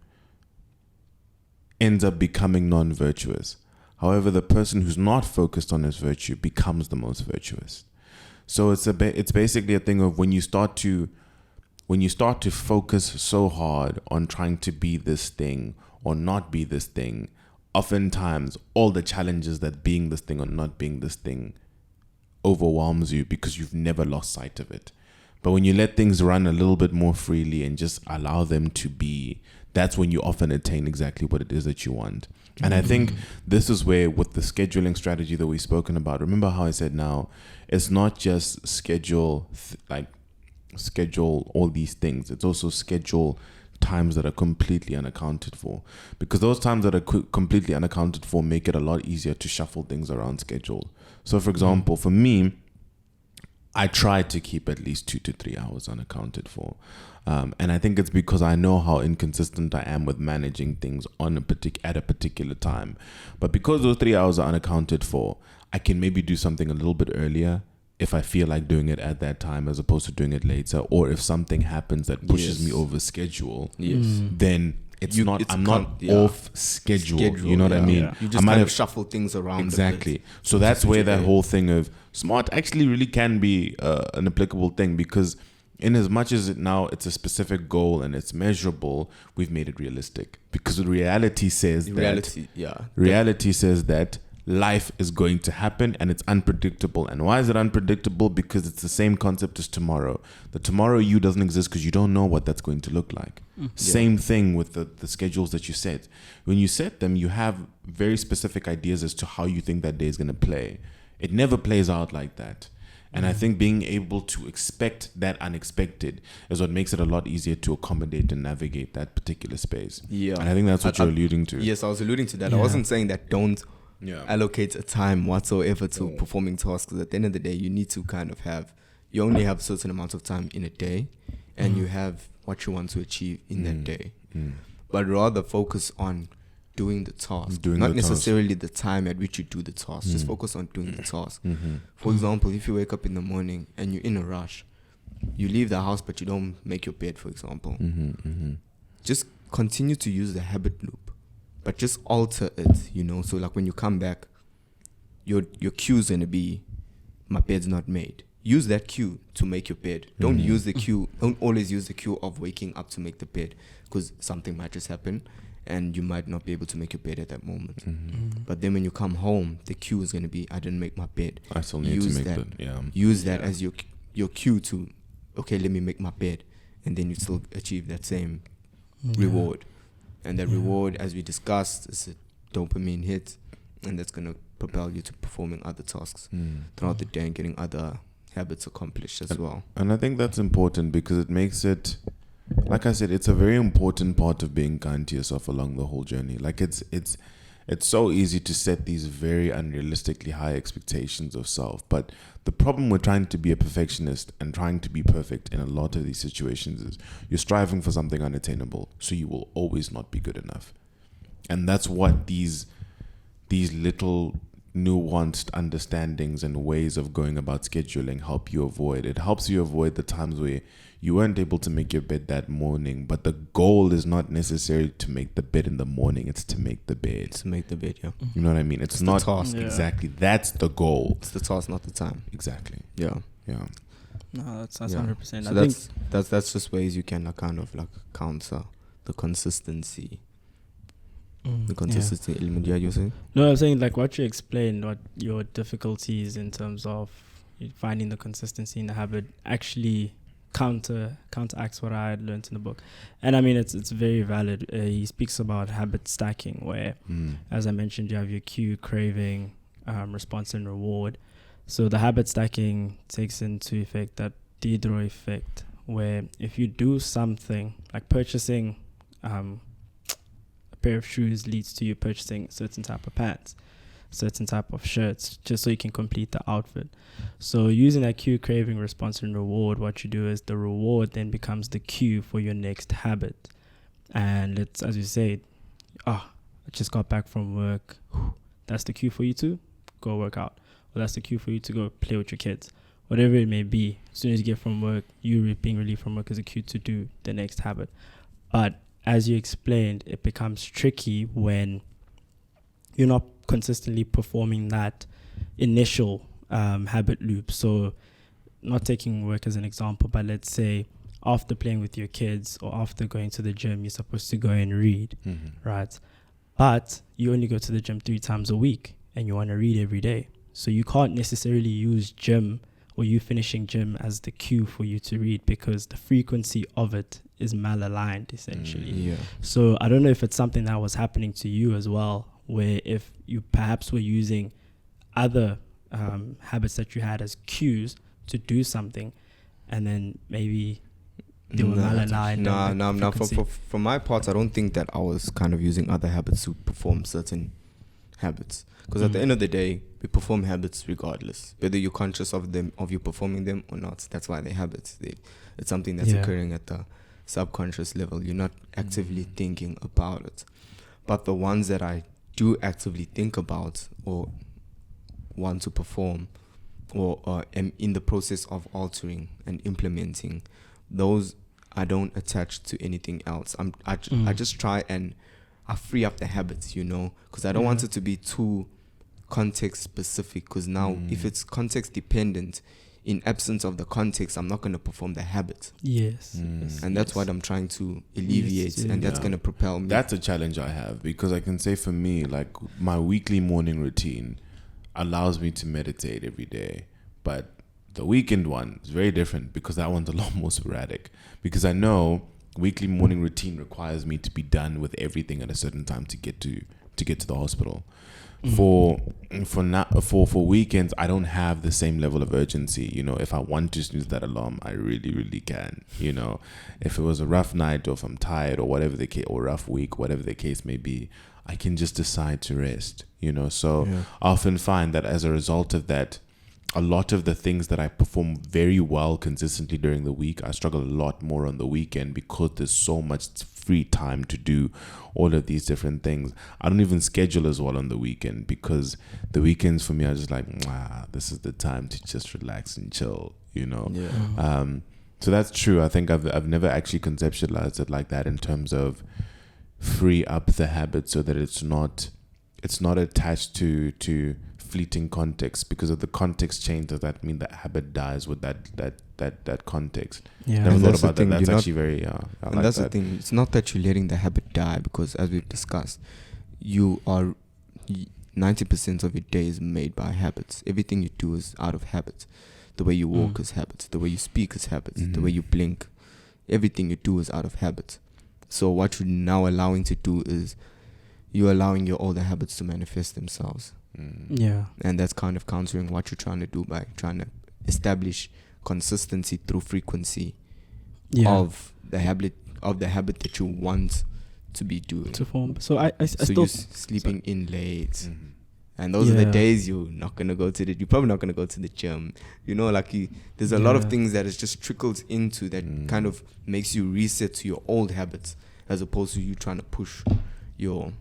ends up becoming non-virtuous. However, the person who's not focused on his virtue becomes the most virtuous. So it's basically a thing of when you start to focus so hard on trying to be this thing or not be this thing, oftentimes all the challenges that being this thing or not being this thing overwhelms you because you've never lost sight of it. But when you let things run a little bit more freely and just allow them to be, that's when you often attain exactly what it is that you want. And I think this is where, with the scheduling strategy that we've spoken about, remember how I said now, it's not just schedule all these things. It's also schedule times that are completely unaccounted for. Because those times that are completely unaccounted for make it a lot easier to shuffle things around schedule. So, for example, for me, I try to keep at least 2 to 3 hours unaccounted for. And I think it's because I know how inconsistent I am with managing things at a particular time. But because those 3 hours are unaccounted for, I can maybe do something a little bit earlier if I feel like doing it at that time as opposed to doing it later. Or if something happens that pushes me over schedule, then I'm not off schedule. You know what I mean? You just kind of shuffle things around. Exactly. So that's where that whole thing of smart actually really can be an applicable thing, because in as much as it's a specific goal and it's measurable, we've made it realistic. Because reality says that life is going to happen and it's unpredictable. And why is it unpredictable? Because it's the same concept as tomorrow. The tomorrow you doesn't exist because you don't know what that's going to look like. Same thing with the schedules that you set. When you set them, you have very specific ideas as to how you think that day is going to play. It never plays out like that. And I think being able to expect that unexpected is what makes it a lot easier to accommodate and navigate that particular space. Yeah. And I think that's what you're alluding to. Yes, I was alluding to that. I wasn't saying that don't allocate a time whatsoever to performing tasks. At the end of the day, you need to kind of you only have a certain amount of time in a day, and you have what you want to achieve in that day. But rather focus on doing the task, not necessarily the time at which you do the task. Just focus on doing the task. For example, if you wake up in the morning and you're in a rush, you leave the house but you don't make your bed, for example. Just continue to use the habit loop, but just alter it, so like when you come back, your cue is going to be, my bed's not made. Use that cue to make your bed. Don't always use the cue of waking up to make the bed, because something might just happen and you might not be able to make your bed at that moment. But then when you come home, the cue is going to be, I didn't make my bed. I still need to make that. Use that as your cue to, okay, let me make my bed. And then you still achieve that same reward. And that reward, as we discussed, is a dopamine hit. And that's going to propel you to performing other tasks throughout the day and getting other habits accomplished as well. And I think that's important because it makes it, like I said, it's a very important part of being kind to yourself along the whole journey. Like it's so easy to set these very unrealistically high expectations of self. But the problem with trying to be a perfectionist and trying to be perfect in a lot of these situations is you're striving for something unattainable. So you will always not be good enough. And that's what these little nuanced understandings and ways of going about scheduling help you avoid. It helps you avoid the times where you weren't able to make your bed that morning, but the goal is not necessarily to make the bed in the morning, it's to make the bed. To make the bed, yeah. You know what I mean? It's the not task. exactly. That's the goal. It's the task, not the time. Exactly. Yeah. Yeah. No, that's Yeah. 100%. So I think that's just ways you can kind of like counter the consistency. The consistency element. Yeah, you're saying? No, I'm saying like what you explained, what your difficulties in terms of finding the consistency in the habit actually counteracts what I had learned in the book. And I mean, it's very valid. He speaks about habit stacking, where, as I mentioned, you have your cue, craving, response, and reward. So the habit stacking takes into effect that Diderot effect, where if you do something like purchasing a pair of shoes leads to you purchasing a certain type of pants, certain type of shirts, just so you can complete the outfit. So using that cue, craving, response, and reward, what you do is the reward then becomes the cue for your next habit. And it's, as you say, I just got back from work. That's the cue for you to go work out. Or that's the cue for you to go play with your kids. Whatever it may be, as soon as you get from work, you being relieved from work is a cue to do the next habit. But as you explained, it becomes tricky when you're not consistently performing that initial habit loop. So not taking work as an example, but let's say after playing with your kids or after going to the gym, you're supposed to go and read, right? But you only go to the gym 3 times a week and you want to read every day. So you can't necessarily use gym or you finishing gym as the cue for you to read, because the frequency of it is malaligned essentially. Yeah. So I don't know if it's something that was happening to you as well, where if you perhaps were using other habits that you had as cues to do something, and then maybe they were malaligned. No. For my part, I don't think that I was kind of using other habits to perform certain habits. Because at the end of the day, we perform habits regardless, whether you're conscious of them, of you performing them or not. That's why they're habits. It's something that's occurring at the subconscious level. You're not actively thinking about it. But the ones that I do actively think about or want to perform or am in the process of altering and implementing, those I don't attach to anything else. I just try and I free up the habits, because I don't want it to be too context specific, because now if it's context dependent, in absence of the context, I'm not going to perform the habit. Yes. And that's what I'm trying to alleviate, and that's going to propel me. That's a challenge I have, because I can say for me, like my weekly morning routine allows me to meditate every day, but the weekend one is very different, because that one's a lot more sporadic, because I know weekly morning routine requires me to be done with everything at a certain time to get to the hospital. For weekends, I don't have the same level of urgency. If I want to snooze that alarm, I really, really can. If it was a rough night, or if I'm tired, or whatever the case, or rough week, whatever the case may be, I can just decide to rest. So I often find that as a result of that, a lot of the things that I perform very well consistently during the week, I struggle a lot more on the weekend, because there's so much free time to do all of these different things. I don't even schedule as well on the weekend, because the weekends for me are just like, this is the time to just relax and chill, So that's true. I think I've never actually conceptualized it like that, in terms of free up the habit so that it's not attached to fleeting context, because of the context change. Does that mean that habit dies with that context? Yeah, never thought about the that. That's thing, actually very and that's the thing. It's not that you're letting the habit die, because as we've discussed, you are 90% of your day is made by habits. Everything you do is out of habits. The way you walk is habits. The way you speak is habits. The way you blink, everything you do is out of habits. So what you're now allowing to do is you're allowing your older habits to manifest themselves. Yeah. And that's kind of countering what you're trying to do by trying to establish consistency through frequency of the habit that you want to be doing. To form. So I so still you're sleeping in late. And those are the days you're not going to go to you're probably not going to go to the gym. There's a lot of things that is just trickles into that kind of makes you reset to your old habits, as opposed to you trying to push your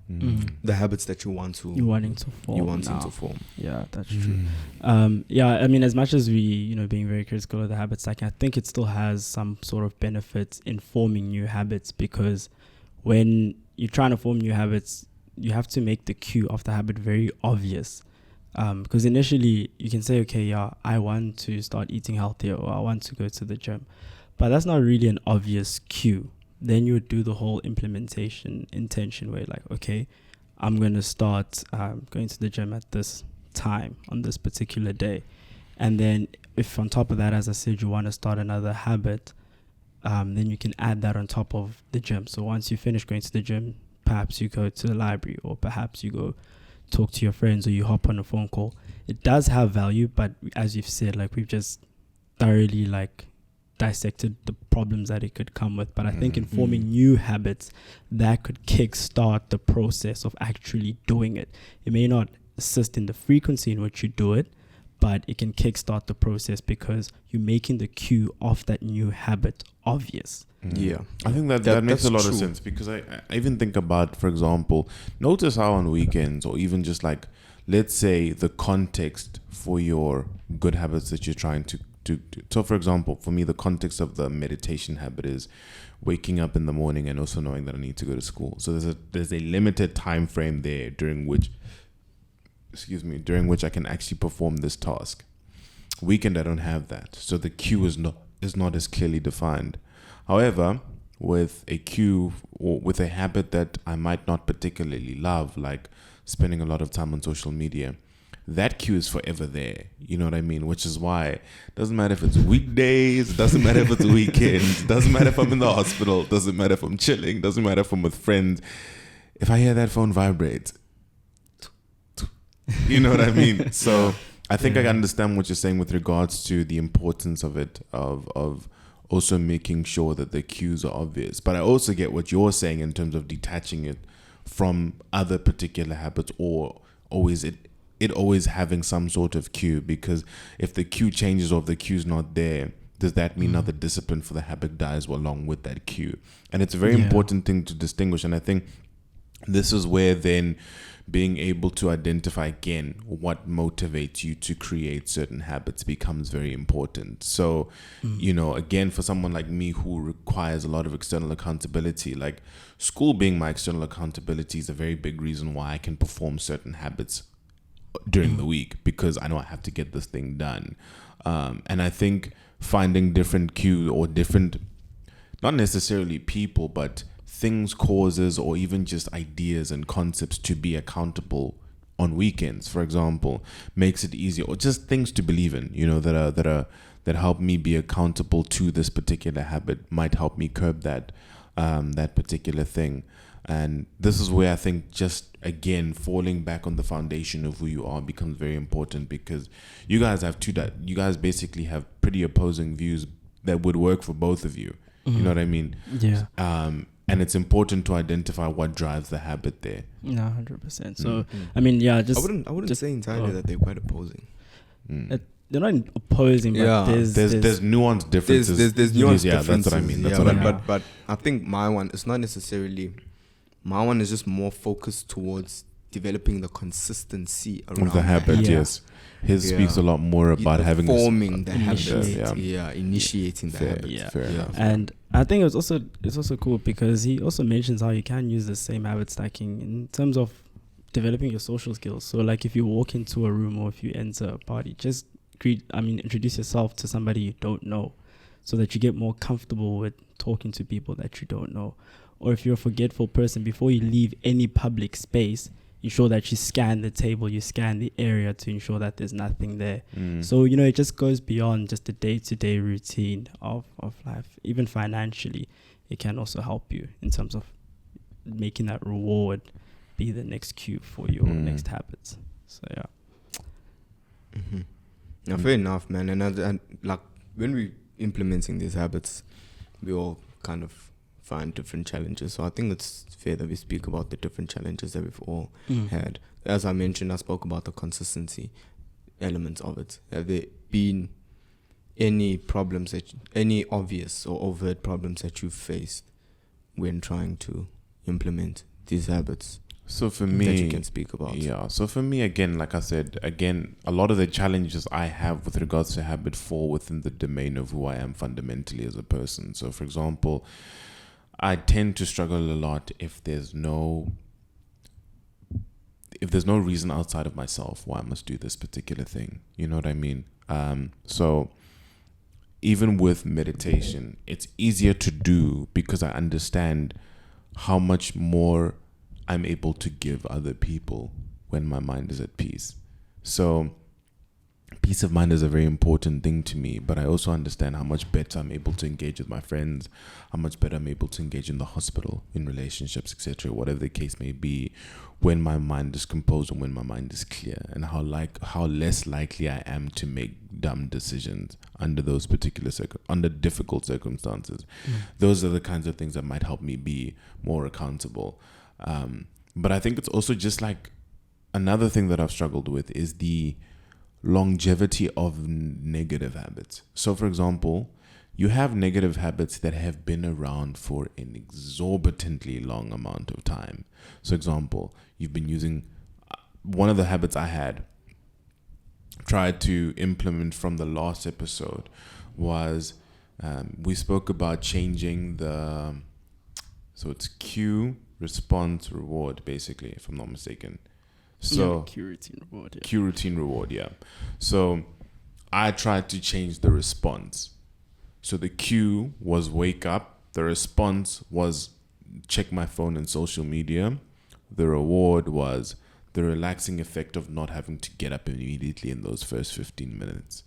the habits that you want to You're wanting to form. you want now. to form. Yeah, that's true. Yeah, I mean, as much as we, being very critical of the habit stacking, I think it still has some sort of benefits in forming new habits, because when you're trying to form new habits, you have to make the cue of the habit very obvious. Because initially you can say, okay, yeah, I want to start eating healthier, or I want to go to the gym, but that's not really an obvious cue. Then you would do the whole implementation intention where, like, okay, I'm going to start going to the gym at this time on this particular day. And then if on top of that, as I said, you want to start another habit, then you can add that on top of the gym. So once you finish going to the gym, perhaps you go to the library, or perhaps you go talk to your friends, or you hop on a phone call. It does have value, but as you've said, like, we've just thoroughly dissected the problems that it could come with. But I think in forming new habits, that could kickstart the process of actually doing it. It may not assist in the frequency in which you do it, but it can kickstart the process because you're making the cue of that new habit obvious. Yeah, I think that makes a lot of true. sense, because I even think about, for example, notice how on weekends, or even just like, let's say the context for your good habits that you're trying to so for example, for me, the context of the meditation habit is waking up in the morning and also knowing that I need to go to school. So there's a limited time frame there during which I can actually perform this task. Weekend, I don't have that, so the cue is not as clearly defined. However, with a cue or with a habit that I might not particularly love, like spending a lot of time on social media, that cue is forever there. You know what I mean? Which is why it doesn't matter if it's weekdays, doesn't matter if it's weekends, doesn't matter if I'm in the hospital, doesn't matter if I'm chilling, doesn't matter if I'm with friends. If I hear that phone vibrate, you know what I mean? So I think I understand what you're saying with regards to the importance of it, of also making sure that the cues are obvious. But I also get what you're saying in terms of detaching it from other particular habits, or always having some sort of cue, because if the cue changes or if the cue's not there, does that mean now the discipline for the habit dies along with that cue? And it's a very important thing to distinguish. And I think this is where then being able to identify again what motivates you to create certain habits becomes very important. So, again, for someone like me who requires a lot of external accountability, like school being my external accountability is a very big reason why I can perform certain habits during the week, because I know I have to get this thing done. And I think finding different cues, or different, not necessarily people, but things, causes, or even just ideas and concepts to be accountable on weekends, for example, makes it easier. Or just things to believe in, that help me be accountable to this particular habit, might help me curb that particular thing. And this is where I think, just again, falling back on the foundation of who you are becomes very important, because you guys basically have pretty opposing views that would work for both of you. You know what I mean? Yeah. And it's important to identify what drives the habit there. No, 100%. So, I mean, yeah, just I wouldn't say entirely that they're quite opposing. They're not opposing, but there's nuanced differences. There's nuanced differences. Yeah, that's what I mean. But I think my one is not necessarily. My one is just more focused towards developing the consistency around of the habit. Yeah. Yes, his speaks a lot more about having forming the habit. Initiating the habit. Yeah. Fair enough. And I think it's also cool because he also mentions how you can use the same habit stacking in terms of developing your social skills. So, like, if you walk into a room or if you enter a party, just introduce yourself to somebody you don't know, so that you get more comfortable with talking to people that you don't know. Or if you're a forgetful person, before you leave any public space, ensure that you scan the table, you scan the area to ensure that there's nothing there. So, it just goes beyond just the day-to-day routine of life. Even financially, it can also help you in terms of making that reward be the next cue for your next habits. So, yeah. Now, fair enough, man. And like, when we implementing these habits, we all kind of find different challenges. So I think it's fair that we speak about the different challenges that we've all had. As I mentioned, I spoke about the consistency elements of it. Have there been any problems, any obvious or overt problems that you've faced when trying to implement these habits? So for that me, you can speak about. yeah. So for me, again, like I said, a lot of the challenges I have with regards to habit fall within the domain of who I am fundamentally as a person. So, for example, I tend to struggle a lot if there's no reason outside of myself why I must do this particular thing. You know what I mean? So even with meditation, it's easier to do because I understand how much more I'm able to give other people when my mind is at peace. So peace of mind is a very important thing to me, but I also understand how much better I'm able to engage with my friends, how much better I'm able to engage in the hospital, in relationships, etc., whatever the case may be, when my mind is composed and when my mind is clear, and how less likely I am to make dumb decisions under those particular under difficult circumstances. Those are the kinds of things that might help me be more accountable. But I think it's also just like another thing that I've struggled with is the longevity of negative habits. So, for example, you have negative habits that have been around for an exorbitantly long amount of time. So, example, you've been using one of the habits I had tried to implement from the last episode was we spoke about changing so it's cue, response, reward, basically, if I'm not mistaken. So cue, routine, reward. Yeah. Cue, routine, reward, yeah. So I tried to change the response. So the cue was wake up. The response was check my phone and social media. The reward was the relaxing effect of not having to get up immediately in those first 15 minutes.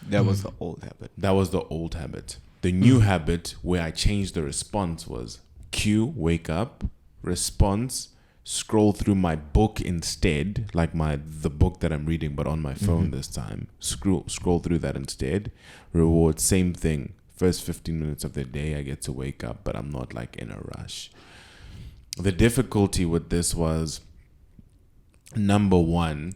That was the old habit. That was the old habit. The new habit where I changed the response was cue, wake up, response, scroll through my book instead, like the book that I'm reading, but on my phone this time. Scroll through that instead. Reward, same thing. First 15 minutes of the day, I get to wake up, but I'm not like in a rush. The difficulty with this was, number one,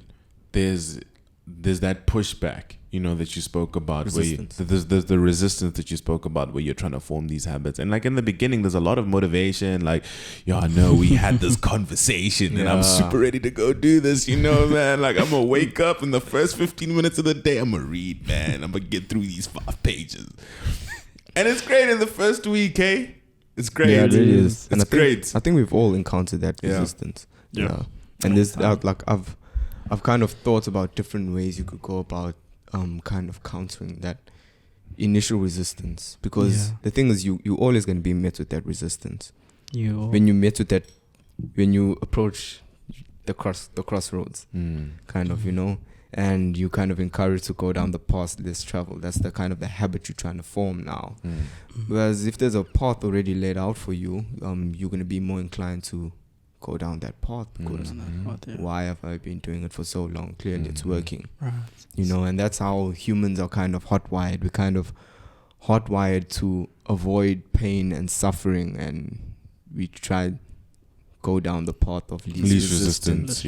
there's that pushback, that you spoke about. Resistance. There's the resistance that you spoke about where you're trying to form these habits. And like in the beginning, there's a lot of motivation. Like, no, we had this conversation and I'm super ready to go do this, man. Like I'm going to wake up in the first 15 minutes of the day. I'm going to read, man. I'm going to get through these 5 pages. And it's great in the first week, eh? It's great. Yeah, it really is. It's great. I think we've all encountered that resistance. Yeah. And there's I've kind of thought about different ways you could go about kind of countering that initial resistance, because the thing is you always going to be met with that resistance. When you approach the crossroads, kind of, and you kind of encourage to go down the path less traveled. That's the kind of the habit you're trying to form now. Whereas if there's a path already laid out for you, you're going to be more inclined to go down that path because why have I been doing it for so long? Clearly it's working. Right. And that's how humans are kind of hotwired. We're kind of hotwired to avoid pain and suffering, and we try go down the path of least resistance.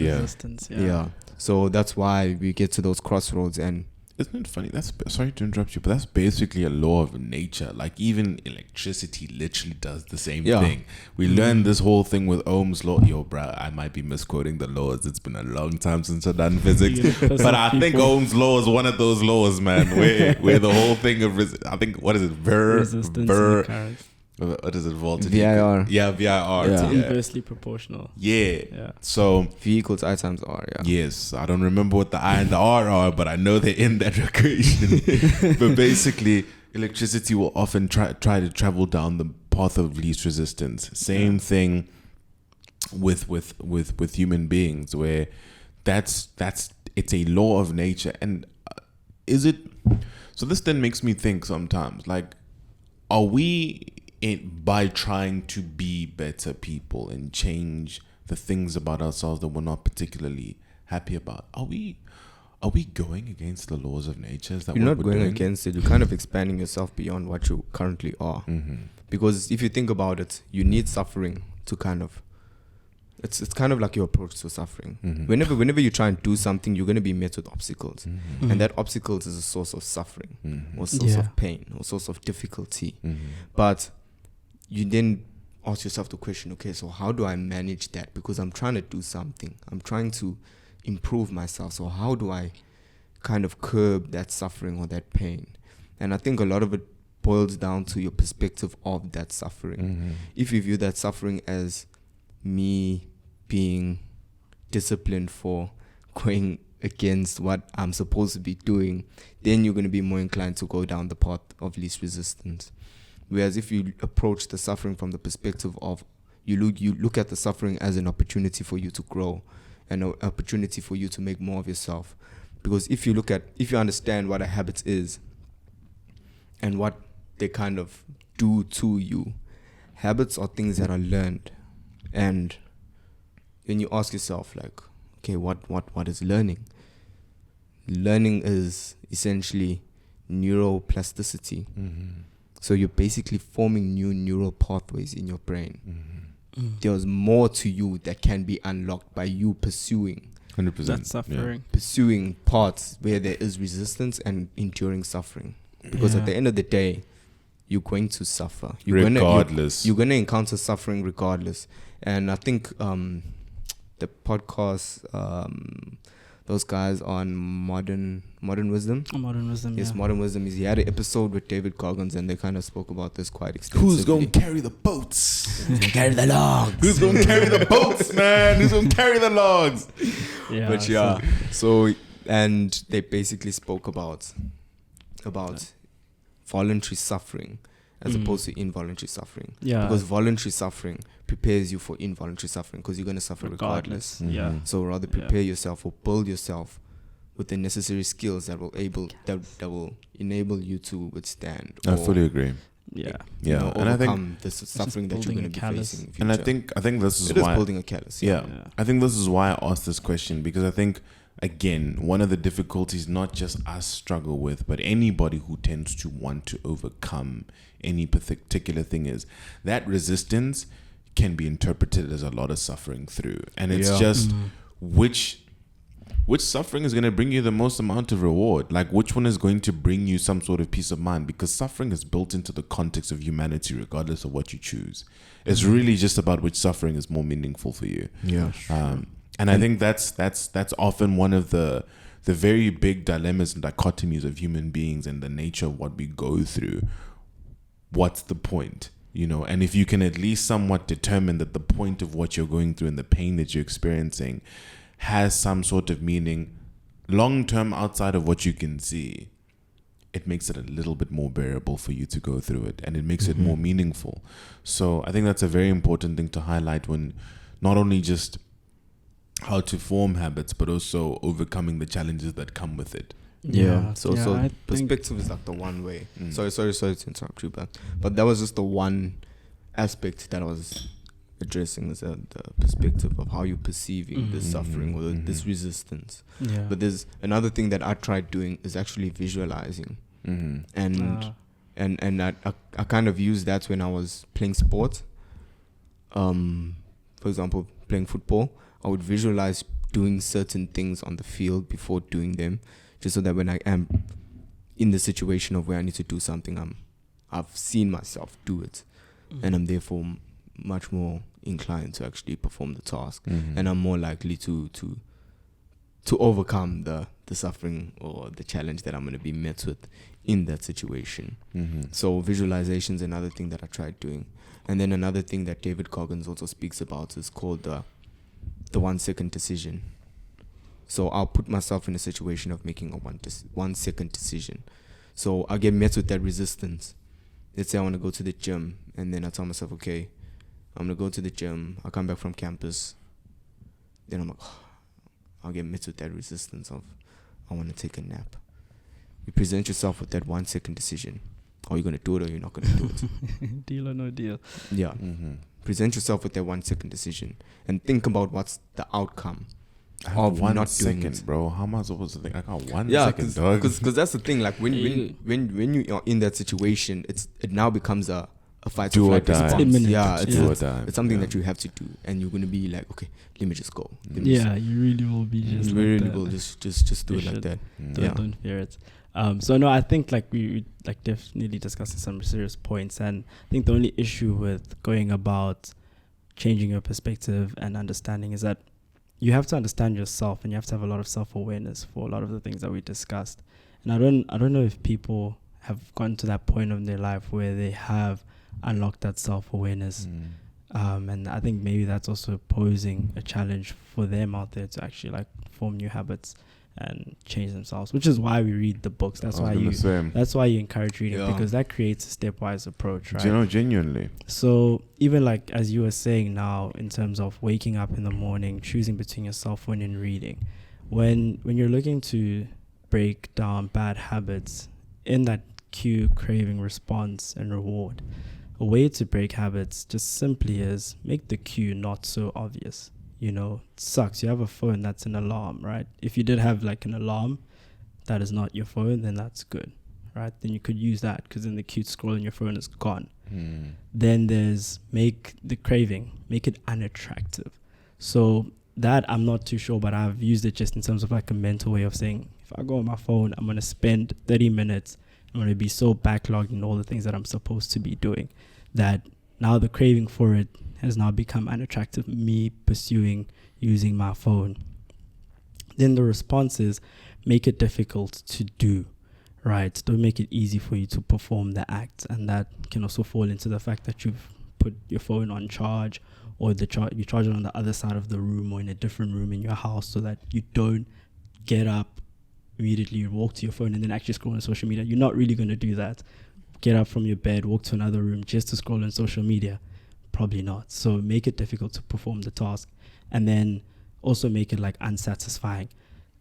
Yeah. So that's why we get to those crossroads. And isn't it funny? Sorry to interrupt you, but that's basically a law of nature. Like even electricity literally does the same thing. We learned this whole thing with Ohms Law. Yo, bro, I might be misquoting the laws. It's been a long time since I've done physics, but I think Ohms Law is one of those laws, man, where the whole thing of I think what is it? What is it? Voltage. VIR. Yeah, VIR. It's inversely proportional. Yeah. So V equals I times R. Yeah. Yes, I don't remember what the I and the R are, but I know they're in that equation. But basically, electricity will often try to travel down the path of least resistance. Same thing with human beings, where that's it's a law of nature. And is it? So this then makes me think sometimes, like, are we by trying to be better people and change the things about ourselves that we're not particularly happy about, are we going against the laws of nature? Is that you're what not we're going doing? against it. You're kind of expanding yourself beyond what you currently are. Because if you think about it, you need suffering to kind of it's kind of like your approach to suffering. Whenever you try and do something, you're going to be met with obstacles, and that obstacles is a source of suffering or source of pain or source of difficulty. But you then ask yourself the question, okay, so how do I manage that? Because I'm trying to do something. I'm trying to improve myself. So how do I kind of curb that suffering or that pain? And I think a lot of it boils down to your perspective of that suffering. If you view that suffering as me being disciplined for going against what I'm supposed to be doing, then you're going to be more inclined to go down the path of least resistance. Whereas if you approach the suffering from the perspective of you look at the suffering as an opportunity for you to grow, and an opportunity for you to make more of yourself. Because if you understand what a habit is and what they kind of do to you, habits are things that are learned. And when you ask yourself, like, okay, what is learning? Learning is essentially neuroplasticity. So you're basically forming new neural pathways in your brain. There's more to you that can be unlocked by you pursuing 100%. That's suffering. Pursuing paths where there is resistance and enduring suffering. Because at the end of the day, you're going to suffer. You're Regardless. You're going to encounter suffering regardless. And I think the podcast, those guys on Modern Wisdom. Modern Wisdom, Yes, yeah. Modern Wisdom. He had an episode with David Goggins, and they kind of spoke about this quite extensively. Who's going to carry the boats? carry the logs? Who's going to carry the boats, man? Who's going to carry the logs? Yeah, But yeah, so and they basically spoke about voluntary suffering as opposed to involuntary suffering. Yeah. Because voluntary suffering prepares you for involuntary suffering, because you're going to suffer regardless. Yeah. So rather prepare yourself or build yourself with the necessary skills that will enable you to withstand. I fully agree. Yeah. Yeah, and I think the suffering that you're going to be facing. And I think this is it why is building a callus. Yeah. I think this is why I asked this question, because I think, again, one of the difficulties not just us struggle with, but anybody who tends to want to overcome any particular thing, is that resistance can be interpreted as a lot of suffering through. And it's just which suffering is going to bring you the most amount of reward? Like, which one is going to bring you some sort of peace of mind? Because suffering is built into the context of humanity, regardless of what you choose. It's really just about which suffering is more meaningful for you. Yeah. And I think that's often one of the very big dilemmas and dichotomies of human beings and the nature of what we go through. What's the point? You know, and if you can at least somewhat determine that the point of what you're going through and the pain that you're experiencing has some sort of meaning long term outside of what you can see, it makes it a little bit more bearable for you to go through it, and it makes it more meaningful. So I think that's a very important thing to highlight, when not only just how to form habits, but also overcoming the challenges that come with it. So perspective is like the one way. Sorry to interrupt you, but that was just the one aspect that I was addressing, is the perspective of how you're perceiving this suffering or this resistance. But there's another thing that I tried doing, is actually visualizing. And I kind of used that when I was playing sport. For example, playing football, I would visualize doing certain things on the field before doing them, just so that when I am in the situation of where I need to do something, I've seen myself do it, and I'm therefore much more inclined to actually perform the task, and I'm more likely to overcome the suffering or the challenge that I'm going to be met with in that situation. So visualization is another thing that I tried doing. And then another thing that David Goggins also speaks about is called the 1 second decision. So I'll put myself in a situation of making a 1 second decision. So I get met with that resistance. Let's say I want to go to the gym, and then I tell myself, okay, I'm going to go to the gym. I come back from campus. Then I'm like, I'll get met with that resistance of, I want to take a nap. You present yourself with that 1 second decision. Are you going to do it, or you're not going to do it? Deal or no deal. Yeah. Present yourself with that 1 second decision, and think about what's the outcome of 1 not second, doing it. bro. How am I supposed to think? I got 1 second, dog. Because that's the thing. Like when you are in that situation, it now becomes a fight or flight response. Imminent. Yeah, it's something that you have to do, and you're gonna be like, okay, let me just go. You really will be just. You like really that. will just do it like that. Don't fear it. So no, I think like we like definitely discussing some serious points, and I think the only issue with going about changing your perspective and understanding is that you have to understand yourself, and you have to have a lot of self-awareness for a lot of the things that we discussed. And I don't know if people have gotten to that point of their life where they have unlocked that self-awareness. And I think maybe that's also posing a challenge for them out there to actually like form new habits and change themselves, which is why we read the books. That's why you encourage reading, because that creates a stepwise approach, right? You know, genuinely. So even like as you were saying now, in terms of waking up in the morning, choosing between your cell phone and reading, when you're looking to break down bad habits in that cue, craving, response, and reward, a way to break habits just simply is make the cue not so obvious. You know, it sucks. You have a phone that's an alarm, right? If you did have like an alarm that is not your phone, then that's good, right? Then you could use that, because then the cue to scroll on your phone is gone. Then there's make the craving, make it unattractive. So that I'm not too sure, but I've used it just in terms of like a mental way of saying, if I go on my phone, I'm going to spend 30 minutes. I'm going to be so backlogged in all the things that I'm supposed to be doing that now the craving for it has now become unattractive, me pursuing using my phone. Then the response is make it difficult to do, right? Don't make it easy for you to perform the act. And that can also fall into the fact that you've put your phone on charge, or you charge it on the other side of the room or in a different room in your house, so that you don't get up immediately, you walk to your phone and then actually scroll on social media. You're not really going to do that. Get up from your bed, walk to another room just to scroll on social media. Probably not. So make it difficult to perform the task, and then also make it like unsatisfying.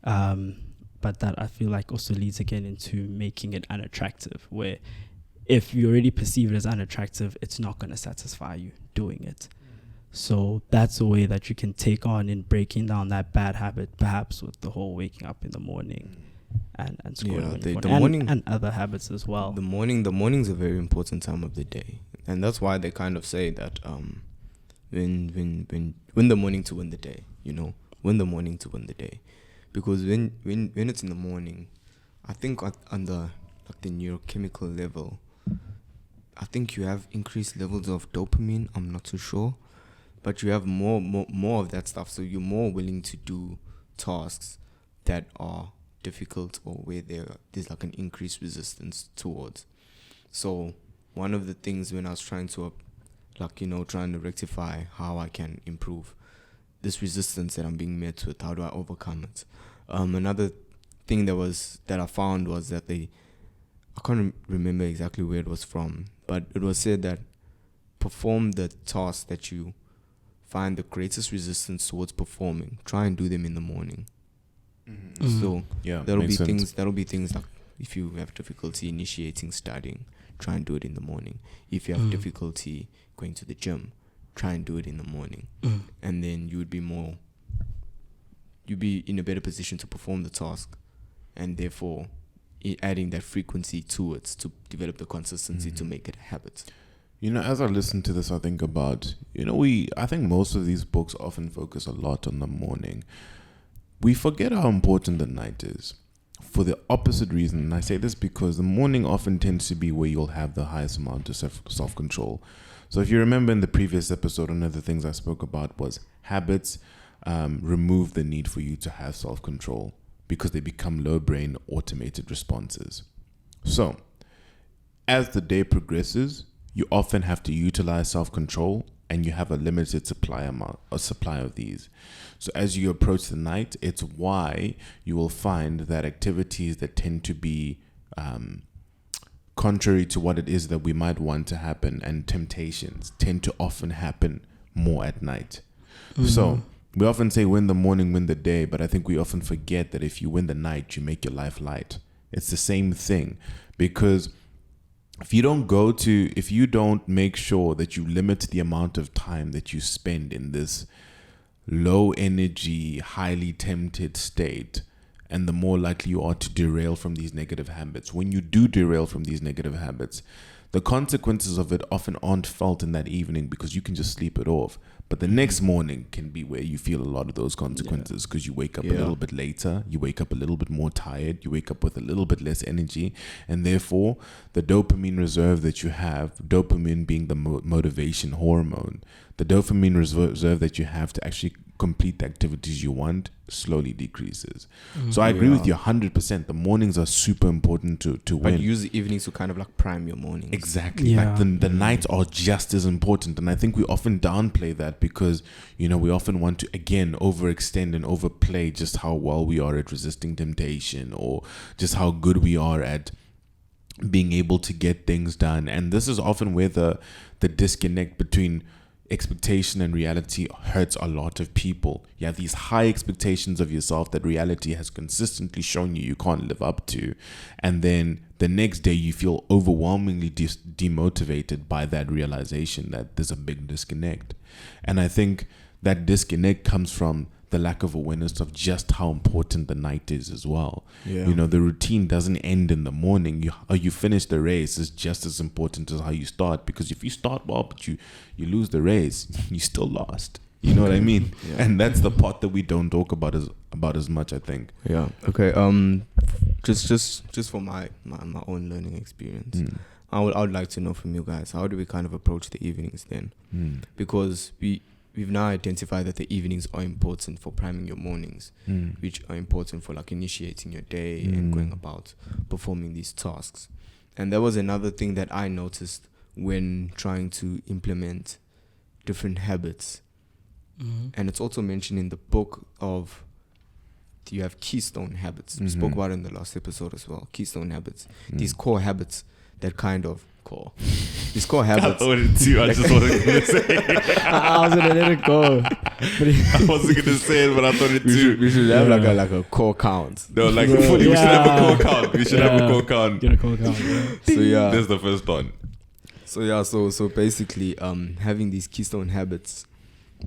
But that I feel like also leads again into making it unattractive, where if you already perceive it as unattractive, it's not going to satisfy you doing it. So that's a way that you can take on in breaking down that bad habit, perhaps with the whole waking up in the morning and scrolling on your phone, morning, and other habits as well. The morning's a very important time of the day. And that's why they kind of say that win the morning to win the day, you know, win the morning to win the day. Because when it's in the morning, I think on the neurochemical level, I think you have increased levels of dopamine. I'm not too sure, but you have more of that stuff. So you're more willing to do tasks that are difficult, or where there's like an increased resistance towards. So one of the things when I was trying to rectify how I can improve this resistance that I'm being met with, how do I overcome it? Another thing that I found was that I can't remember exactly where it was from, but it was said that perform the tasks that you find the greatest resistance towards performing. Try and do them in the morning. So that'll be things like, if you have difficulty initiating studying, try and do it in the morning. If you have difficulty going to the gym, try and do it in the morning. And then you'd be in a better position to perform the task, and therefore adding that frequency to it to develop the consistency to make it a habit. You know, as I listen to this, I think about, I think most of these books often focus a lot on the morning. We forget how important the night is, for the opposite reason. And I say this because the morning often tends to be where you'll have the highest amount of self-control. So if you remember in the previous episode, one of the things I spoke about was habits remove the need for you to have self-control, because they become low-brain automated responses. So as the day progresses, you often have to utilize self-control, and you have a limited supply of these. So as you approach the night, it's why you will find that activities that tend to be contrary to what it is that we might want to happen, and temptations tend to often happen more at night. So we often say win the morning, win the day, but I think we often forget that if you win the night, you make your life light. It's the same thing, because if you don't make sure that you limit the amount of time that you spend in this low energy, highly tempted state, and the more likely you are to derail from these negative habits. When you do derail from these negative habits, the consequences of it often aren't felt in that evening, because you can just sleep it off. But the next morning can be where you feel a lot of those consequences because you wake up a little bit later, you wake up a little bit more tired, you wake up with a little bit less energy, and therefore the dopamine reserve that you have, dopamine being the motivation hormone, the dopamine reserve that you have to actually complete the activities you want slowly decreases. So I agree with you 100%. The mornings are super important to win. But use the evenings to kind of like prime your mornings. Exactly. Like the nights are just as important. And I think we often downplay that because, we often want to, again, overextend and overplay just how well we are at resisting temptation or just how good we are at being able to get things done. And this is often where the disconnect between expectation and reality hurts a lot of people. You have these high expectations of yourself that reality has consistently shown you can't live up to, and then the next day you feel overwhelmingly demotivated by that realization that there's a big disconnect. And I think that disconnect comes from the lack of awareness of just how important the night is as well. The routine doesn't end in the morning. You finish the race is just as important as how you start, because if you start well but you lose the race, you still lost. You know what I mean? And that's the part that we don't talk about as much, I think. Okay. Just for my own learning experience, I would like to know from you guys, how do we kind of approach the evenings then? Because we've now identified that the evenings are important for priming your mornings, which are important for like initiating your day and going about performing these tasks. And there was another thing that I noticed when trying to implement different habits. And it's also mentioned in the book of, you have keystone habits. We spoke about it in the last episode as well. Keystone habits. These core habits that kind of these core habits. I thought it too. I just wasn't going to say it. I was going to let it go. I wasn't going to say it, but I thought it too. We should have like a core count. No, like fully, we should have a core count. We should have a core count. Get a core count. So There's the first one. So basically, having these keystone habits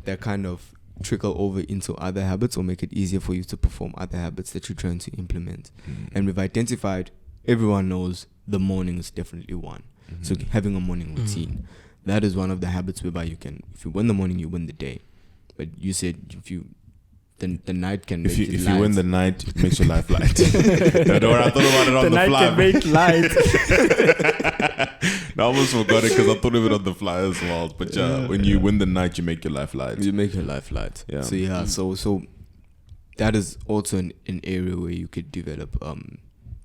that kind of trickle over into other habits or make it easier for you to perform other habits that you're trying to implement. And we've identified, everyone knows the morning is definitely one. So having a morning routine, that is one of the habits whereby you can, if you win the morning, you win the day. But you said the night can make it light. If you win the night, it makes your life light. I thought about it on the night fly. Can make light. I almost forgot it because I thought of it on the fly as well. But when you win the night, you make your life light. You make your life light. Yeah. So that is also an area where you could develop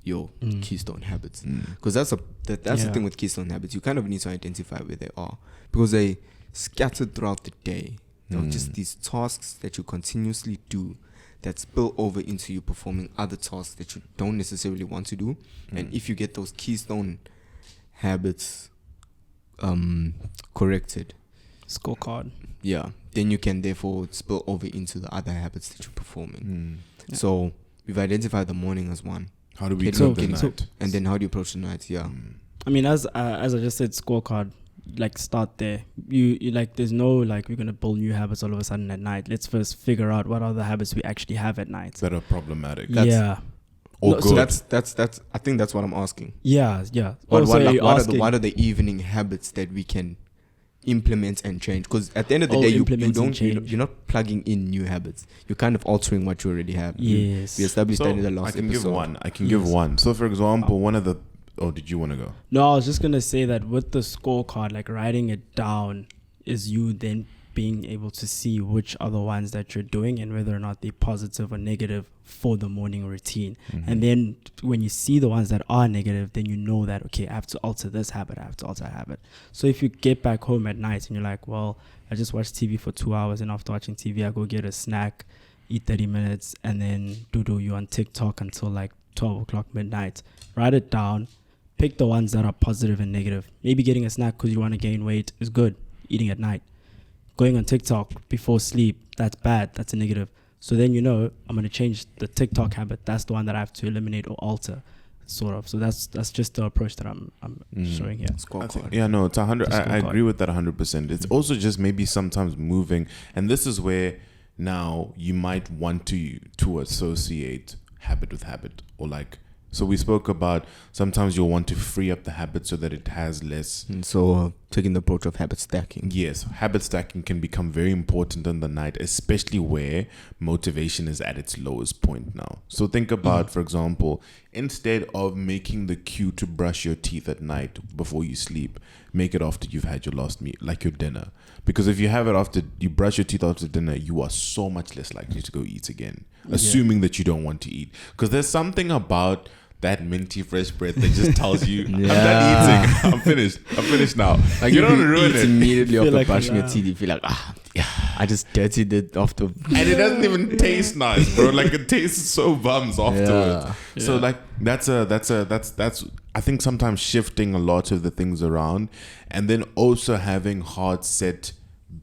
your keystone habits, because that's the thing with keystone habits. You kind of need to identify where they are, because they scattered throughout the day. They're just these tasks that you continuously do that spill over into you performing other tasks that you don't necessarily want to do. And if you get those keystone habits corrected, scorecard, then you can therefore spill over into the other habits that you're performing. So we've identified the morning as one. How do we approach the night? And then how do you approach the night? I mean, as I just said, scorecard, like start there. You like, there's no like we're gonna build new habits all of a sudden at night. Let's first figure out what are the habits we actually have at night that are problematic. Or good. So that's I think that's what I'm asking. Yeah. What are the evening habits that we can implement and change? Because at the end of the day, you're not plugging in new habits. You're kind of altering what you already have. Yes. We established that in the last episode. I can give one. So for example, one of the... Oh, did you want to go? No, I was just going to say that with the scorecard, like writing it down is you then being able to see which are the ones that you're doing and whether or not they're positive or negative for the morning routine. And then when you see the ones that are negative, then you know that, okay, I have to alter this habit, I have to alter that habit. So if you get back home at night and you're like, well, I just watched TV for 2 hours, and after watching TV, I go get a snack, eat 30 minutes, and then you on TikTok until like 12 o'clock midnight. Write it down. Pick the ones that are positive and negative. Maybe getting a snack because you want to gain weight is good. Eating at night. Going on TikTok before sleep, that's bad. That's a negative. So then I'm going to change the TikTok habit. That's the one that I have to eliminate or alter, sort of. So that's just the approach that I'm showing here. It's 100. I agree with that 100%. It's also just maybe sometimes moving. And this is where now you might want to associate habit with habit, or like So we spoke about sometimes you'll want to free up the habit so that it has less. And so taking the approach of habit stacking. Yes, habit stacking can become very important in the night, especially where motivation is at its lowest point now. So think about, for example, instead of making the cue to brush your teeth at night before you sleep, make it after you've had your last meal, like your dinner. Because if you have it after you brush your teeth after dinner, you are so much less likely to go eat again, assuming that you don't want to eat. Because there's something about that minty fresh breath that just tells you, I'm done eating. I'm finished now. Like you if don't you ruin eat it. immediately after like brushing your alarm. teeth, you feel like, I just dirtied it after. And it doesn't even taste nice, bro. Like it tastes so bums afterwards. Yeah. So like that's I think sometimes shifting a lot of the things around, and then also having hard set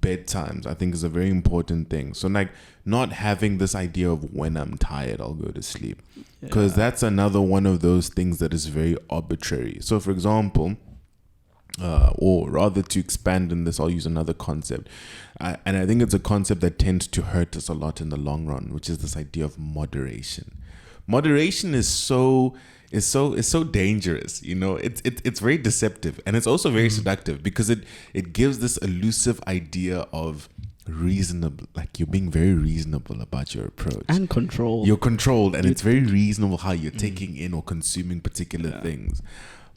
bedtimes, I think is a very important thing. So like not having this idea of when I'm tired, I'll go to sleep. Because that's another one of those things that is very arbitrary. So for example, or rather to expand on this, I'll use another concept. And I think it's a concept that tends to hurt us a lot in the long run, which is this idea of moderation. Moderation is so dangerous, you know. It's very deceptive, and it's also very seductive because it gives this elusive idea of reasonable, like you're being very reasonable about your approach And control. you're controlled, and it's very reasonable how you're taking in or consuming particular things,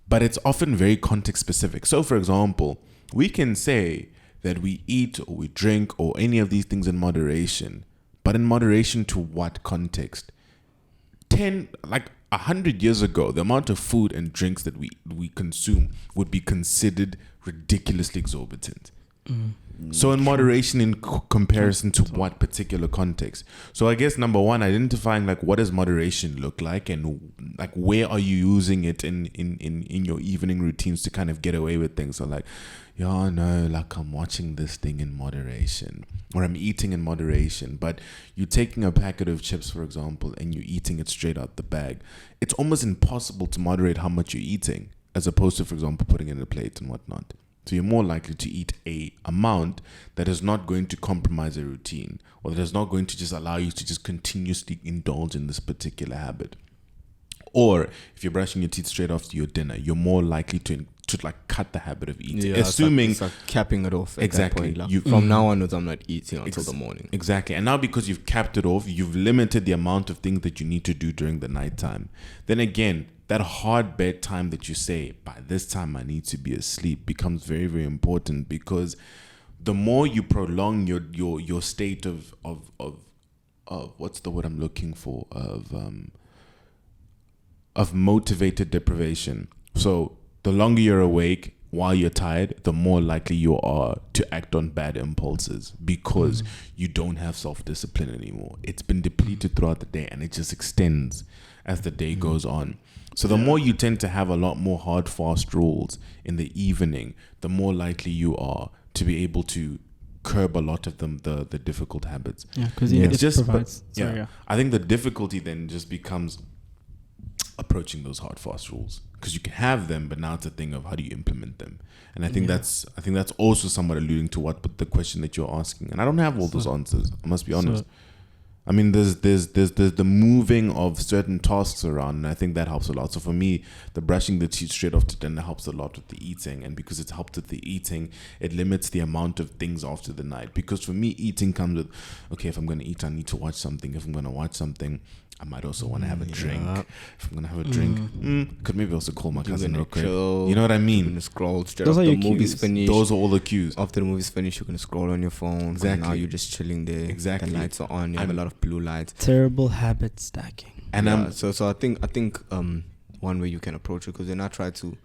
but it's often very context specific. So for example, we can say that we eat or we drink or any of these things in moderation, but in moderation to what context? 100 years ago, the amount of food and drinks that we consume would be considered ridiculously exorbitant. So in moderation, in comparison to what particular context? So I guess number one, identifying like what does moderation look like, and like where are you using it in your evening routines to kind of get away with things. So like, like I'm watching this thing in moderation, or I'm eating in moderation, but you're taking a packet of chips, for example, and you're eating it straight out the bag. It's almost impossible to moderate how much you're eating, as opposed to, for example, putting it in a plate and whatnot. So you're more likely to eat a amount that is not going to compromise a routine, or that is not going to just allow you to just continuously indulge in this particular habit. Or if you're brushing your teeth straight after your dinner, you're more likely to like cut the habit of eating, assuming it's like capping it off. Exactly. At that point. Like, from now onwards, I'm not eating until the morning. Exactly. And now because you've capped it off, you've limited the amount of things that you need to do during the nighttime. Then again, that hard bedtime that you say, by this time I need to be asleep, becomes very, very important, because the more you prolong your state of what's the word I'm looking for, of motivated deprivation. So the longer you're awake while you're tired, the more likely you are to act on bad impulses, because you don't have self-discipline anymore. It's been depleted throughout the day, and it just extends as the day goes on. So the more you tend to have a lot more hard, fast rules in the evening, the more likely you are to be able to curb a lot of them, the difficult habits. Yeah, because It's it just provides. I think the difficulty then just becomes approaching those hard, fast rules, because you can have them, but now it's a thing of how do you implement them. And I think that's also somewhat alluding to what the question that you're asking. And I don't have all those answers, I must be honest. I mean, there's the moving of certain tasks around, and I think that helps a lot. So for me, the brushing the teeth straight after dinner helps a lot with the eating, and because it's helped with the eating, it limits the amount of things after the night. Because for me, eating comes with, okay, if I'm going to eat, I need to watch something. If I'm going to watch something, I might also want to have a drink. If I'm going to have a drink, could maybe also call my cousin real quick. You know what I mean? You're going to scroll straight Those after are the your movie's cues. finished. Those are all the cues. After the movie's finished, you're going to scroll on your phone. Exactly. Now you're just chilling there. Exactly. The lights are on. You have a lot of blue lights. Terrible habit stacking. And so I think one way you can approach it, because then I try to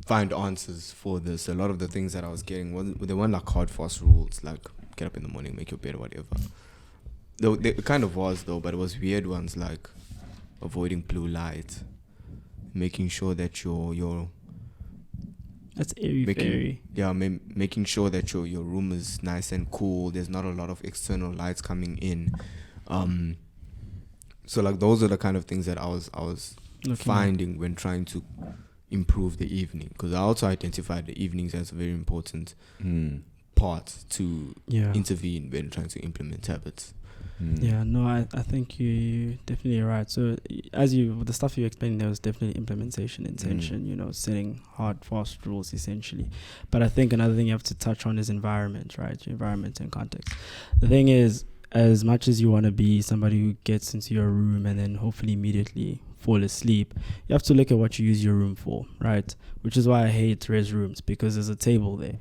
find answers for this. A lot of the things that I was getting they weren't like hard, fast rules, like get up in the morning, make your bed, whatever. It kind of was though, but it was weird ones like avoiding blue light, making sure that you're That's airy. making sure that your room is nice and cool. There's not a lot of external lights coming in. So like those are the kind of things that I was finding when trying to improve the evening, because I also identified the evenings as a very important part to intervene when trying to implement habits. Yeah, no, I think you definitely are right. So the stuff you explained there was definitely implementation, intention, setting hard, fast rules essentially. But I think another thing you have to touch on is environment, right? Your environment and context. The thing is, as much as you want to be somebody who gets into your room and then hopefully immediately fall asleep, you have to look at what you use your room for, right? Which is why I hate res rooms, because there's a table there.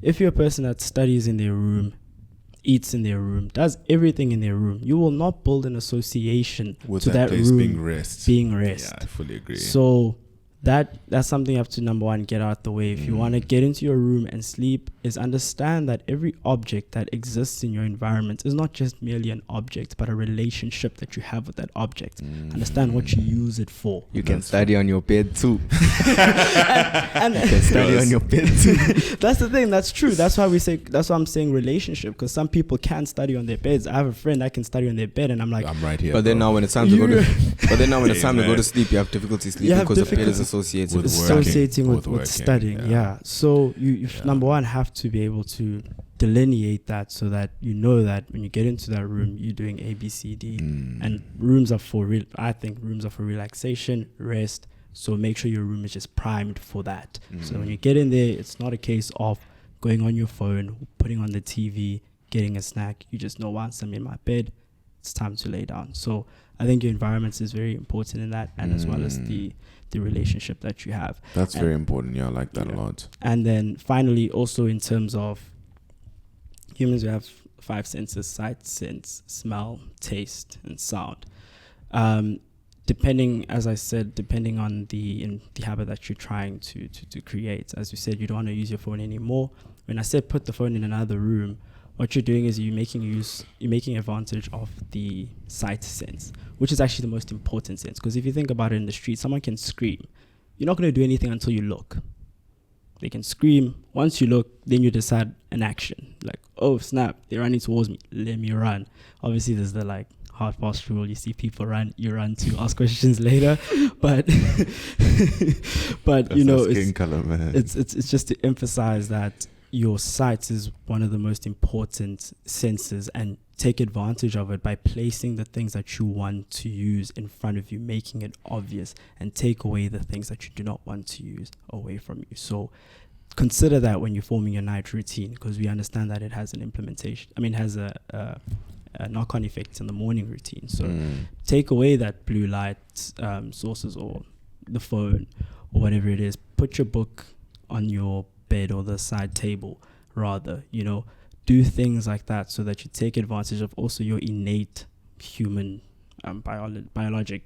If you're a person that studies in their room, eats in their room, does everything in their room, you will not build an association with to that place room being rest. Yeah, I fully agree. So that's something you have to, number one, get out the way. If you want to get into your room and sleep, is understand that every object that exists in your environment is not just merely an object, but a relationship that you have with that object. Understand what you use it for. You can study on your bed too. and You can study on your bed too. That's the thing. That's true. That's why I'm saying relationship, because some people can't study on their beds. I have a friend that can study on their bed, and I'm like, I'm right here. But then now when it's time to go to sleep, you have difficulty sleeping because the bed is associated with studying. Yeah. So you number one have to be able to delineate that, so that you know that when you get into that room, you're doing A, B, C, D, and rooms are for I think rooms are for relaxation, rest. So make sure your room is just primed for that. So when you get in there, it's not a case of going on your phone, putting on the TV, getting a snack. You just know, once I'm in my bed, it's time to lay down. So I think your environment is very important in that, and as well as the relationship that you have. That's very important. Yeah, I like that a lot. And then finally, also in terms of humans, we have 5 senses: sight, sense, smell, taste, and sound. Depending on the habit that you're trying to create. As you said, you don't want to use your phone anymore. When I said put the phone in another room, what you're doing is you're making advantage of the sight sense, which is actually the most important sense. Because if you think about it, in the street, someone can scream. You're not going to do anything until you look. They can scream. Once you look, then you decide an action. Like, oh snap, they're running towards me, let me run. Obviously there's the hard fast rule. You see people run, you run to ask questions later. But it's just to emphasize that your sight is one of the most important senses, and take advantage of it by placing the things that you want to use in front of you, making it obvious, and take away the things that you do not want to use away from you. So consider that when you're forming your night routine, because we understand that it has an implementation. It has a knock-on effect in the morning routine. So take away that blue light sources, or the phone, or whatever it is. Put your book on your bed or the side table, rather. Do things like that, so that you take advantage of also your innate human biologic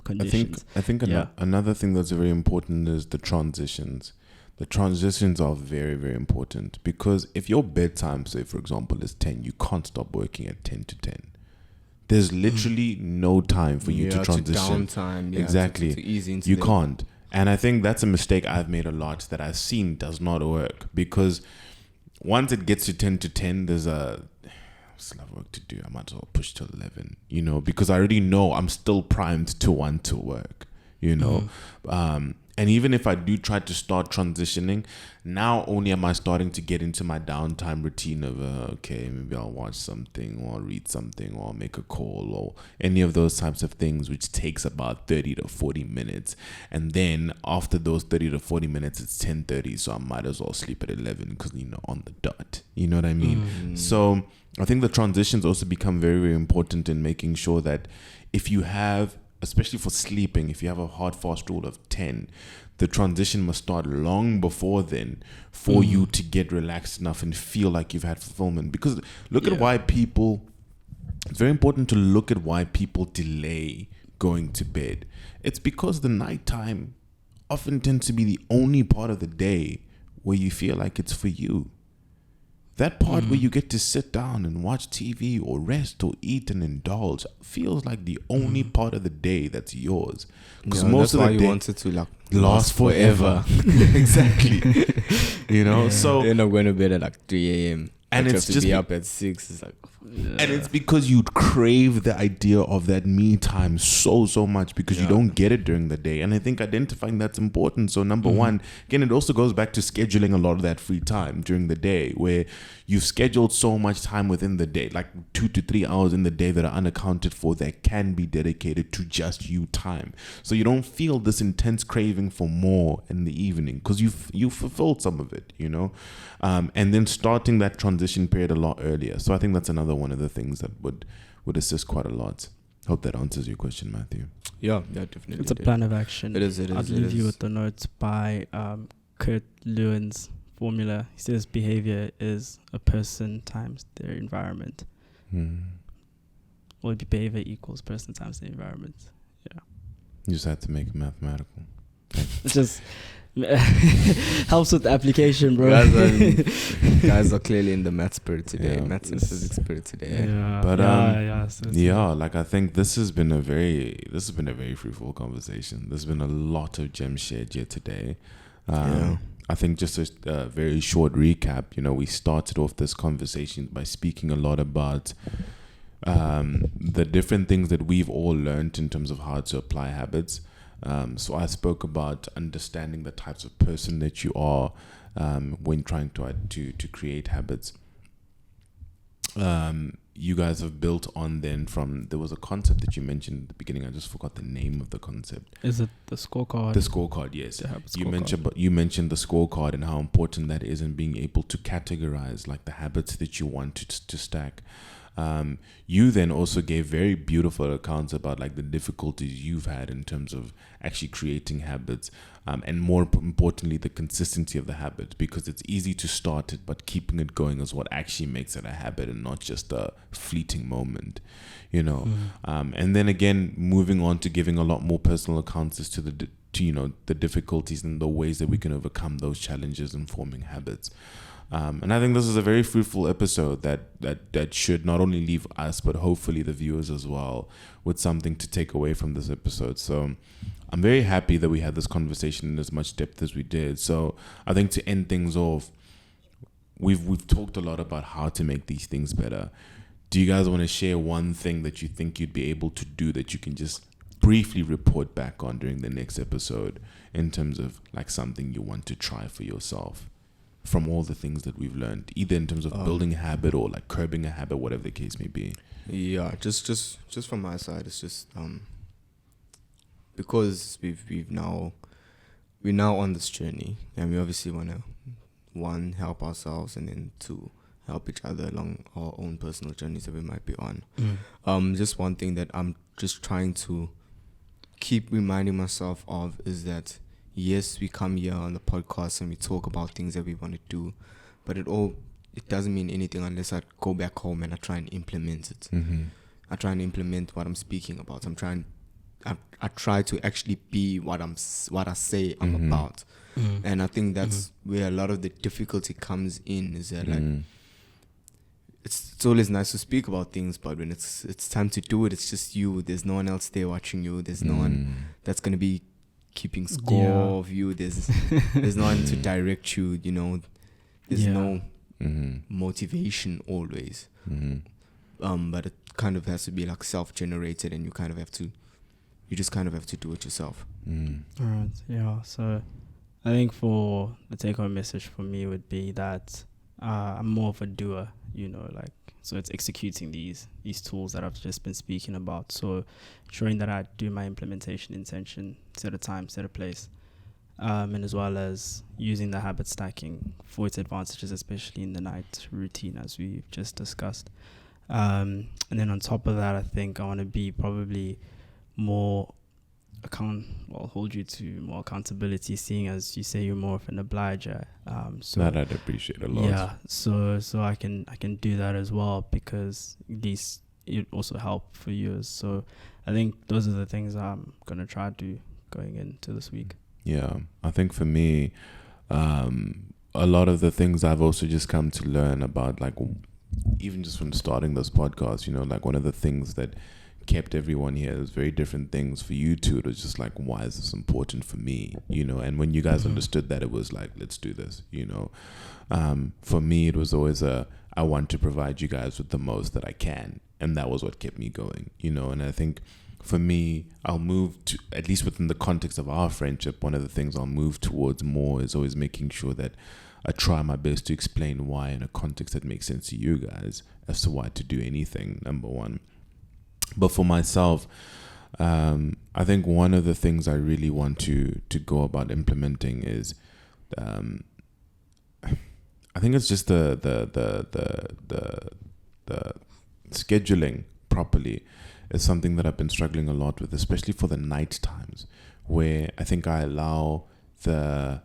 conditions. I think another thing that's very important is the transitions. The transitions are very, very important, because if your bedtime, say for example, is 10, you can't stop working at 10 to 10. There's literally no time for you to transition. Downtime, exactly. To ease into you can't. And I think that's a mistake I've made a lot, that I've seen does not work, because once it gets to 10 to 10, there's still have work to do. I might as well push till 11, because I already know I'm still primed to want to work, and even if I do try to start transitioning, now only am I starting to get into my downtime routine of, okay, maybe I'll watch something, or I'll read something, or I'll make a call, or any of those types of things, which takes about 30 to 40 minutes. And then after those 30 to 40 minutes, it's 10:30, so I might as well sleep at 11, because, on the dot. You know what I mean? So I think the transitions also become very, very important in making sure that if you have, especially for sleeping, if you have a hard fast rule of 10, the transition must start long before then for you to get relaxed enough and feel like you've had fulfillment. Because look at why people, it's very important to look at why people delay going to bed. It's because the nighttime often tends to be the only part of the day where you feel like it's for you. That part where you get to sit down and watch TV or rest or eat and indulge feels like the only part of the day that's yours. Because most of the day you want it to last forever. Exactly. So you're not going to bed at 3 a.m. And But you it's have to just be up at 6. It's like, and it's because you crave the idea of that me time so much because you don't get it during the day. And I think identifying that's important. So number one, again, it also goes back to scheduling a lot of that free time during the day, where you've scheduled so much time within the day, like 2 to 3 hours in the day that are unaccounted for, that can be dedicated to just you time. So you don't feel this intense craving for more in the evening because you've fulfilled some of it, you know. And then starting that transition period a lot earlier. So I think that's another one of the things that would assist quite a lot. Hope that answers your question, Matthew. yeah, definitely. It's a plan of action. It is. I'll leave you with the notes by Kurt Lewin's formula. He says behavior is a person times their environment. Well, behavior equals person times the environment. Yeah. You just had to make it mathematical. It's just helps with the application, bro. Guys are clearly in the math spirit today. Yeah. Maths and physics spirit today. Yeah. But So I think this has been a very fruitful conversation. There's been a lot of gems shared here today. I think just a very short recap. You know, we started off this conversation by speaking a lot about the different things that we've all learned in terms of how to apply habits. So I spoke about understanding the types of person that you are when trying to create habits. You guys have built on then from, there was a concept that you mentioned at the beginning. I just forgot the name of the concept. is it the scorecard? The scorecard, yes. The habit You scorecard. mentioned the scorecard and how important that is in being able to categorize like the habits that you want to stack. You then also gave very beautiful accounts about like the difficulties you've had in terms of actually creating habits, and more importantly, the consistency of the habit, because it's easy to start it, but keeping it going is what actually makes it a habit and not just a fleeting moment, you know. And then again, moving on to giving a lot more personal accounts as to the difficulties and the ways that we can overcome those challenges in forming habits. And I think this is a very fruitful episode that should not only leave us, but hopefully the viewers as well, with something to take away from this episode. So I'm very happy that we had this conversation in as much depth as we did. So I think to end things off, we've talked a lot about how to make these things better. Do you guys want to share one thing that you think you'd be able to do that you can just briefly report back on during the next episode in terms of like something you want to try for yourself from all the things that we've learned, either in terms of building a habit or like curbing a habit, whatever the case may be? Yeah, just from my side, it's just because we're now on this journey, and we obviously want to, one, help ourselves, and then two, help each other along our own personal journeys that we might be on. Just one thing that I'm just trying to keep reminding myself of is that, yes, we come here on the podcast and we talk about things that we want to do, but it doesn't mean anything unless I go back home and I try and implement it. I try and implement what I'm speaking about. I try to actually be what I say I'm about. And I think that's where a lot of the difficulty comes in, is that like it's always nice to speak about things, but when it's time to do it, it's just you. There's no one else there watching you. There's no one that's gonna be keeping score of you. There's no one to direct you, you know. There's no motivation always. But it kind of has to be like self-generated, and you just kind of have to do it yourself. Alright, yeah. So I think for the take-home message for me would be that I'm more of a doer, you know, like, so it's executing these tools that I've just been speaking about. So ensuring that I do my implementation intention, set a time, set a place, and as well as using the habit stacking for its advantages, especially in the night routine, as we've just discussed. And then on top of that, I think I want to be probably more hold you to more accountability, seeing as you say you're more of an obliger. So that I'd appreciate a lot. Yeah, so I can do that as well, because at least it also help for you. So I think those are the things I'm gonna try to do going into this week. Yeah, I think for me, a lot of the things I've also just come to learn about, like even just from starting this podcast, you know, like one of the things that kept everyone here is very different things. For you two, it was just like, why is this important for me, you know? And when you guys understood that, it was like, let's do this, you know. For me, it was always I I want to provide you guys with the most that I can. And that was what kept me going, you know. And I think for me, I'll move to, at least within the context of our friendship, one of the things I'll move towards more is always making sure that I try my best to explain why in a context that makes sense to you guys as to why to do anything, number one. But for myself, I think one of the things I really want to go about implementing is, I think it's just the scheduling properly is something that I've been struggling a lot with, especially for the night times, where I think I allow the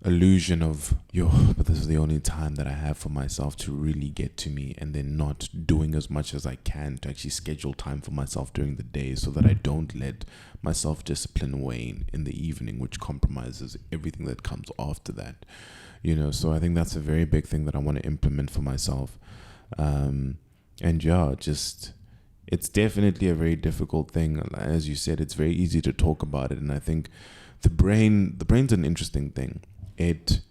illusion of, but this is the only time that I have for myself to really get to me, and then not doing as much as I can to actually schedule time for myself during the day so that I don't let my self-discipline wane in the evening, which compromises everything that comes after that. You know, so I think that's a very big thing that I want to implement for myself. And yeah, just, it's definitely a very difficult thing. As you said, it's very easy to talk about it. And I think the brain's an interesting thing. It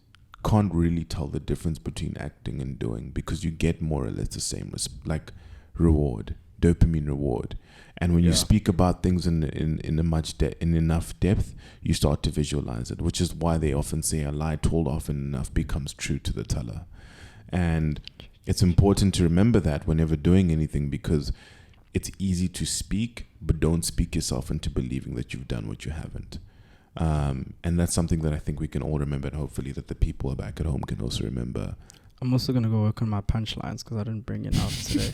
can't really tell the difference between acting and doing, because you get more or less the same, like reward, dopamine reward. And when you speak about things in enough depth, you start to visualize it, which is why they often say a lie told often enough becomes true to the teller. And it's important to remember that whenever doing anything, because it's easy to speak, but don't speak yourself into believing that you've done what you haven't. And that's something that I think we can all remember, and hopefully that the people back at home can also remember. I'm also going to go work on my punchlines because I didn't bring enough today.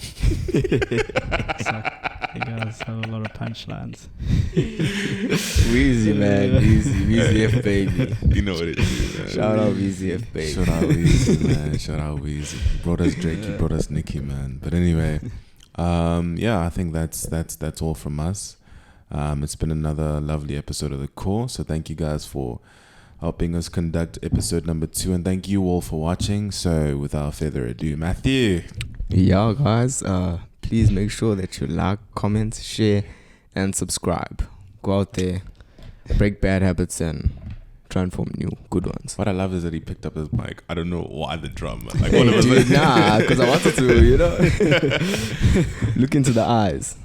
It's like, you guys have a lot of punchlines. Weezy, man. Weezy F, baby. You know what it is, man. Shout out Weezy F, baby. Shout out Weezy, man. Shout out Weezy. He brought us Drake, he brought us Nicki, man. But anyway, I think that's all from us. It's been another lovely episode of The Core. So thank you guys for helping us conduct episode number 2, and thank you all for watching. So without further ado, Matthew. Yeah, guys, please make sure that you like, comment, share, and subscribe. Go out there, break bad habits, and try and form new good ones. What I love is that he picked up his mic. I don't know why the drummer. Like, Hey, dude, nah, because I wanted to, look into the eyes.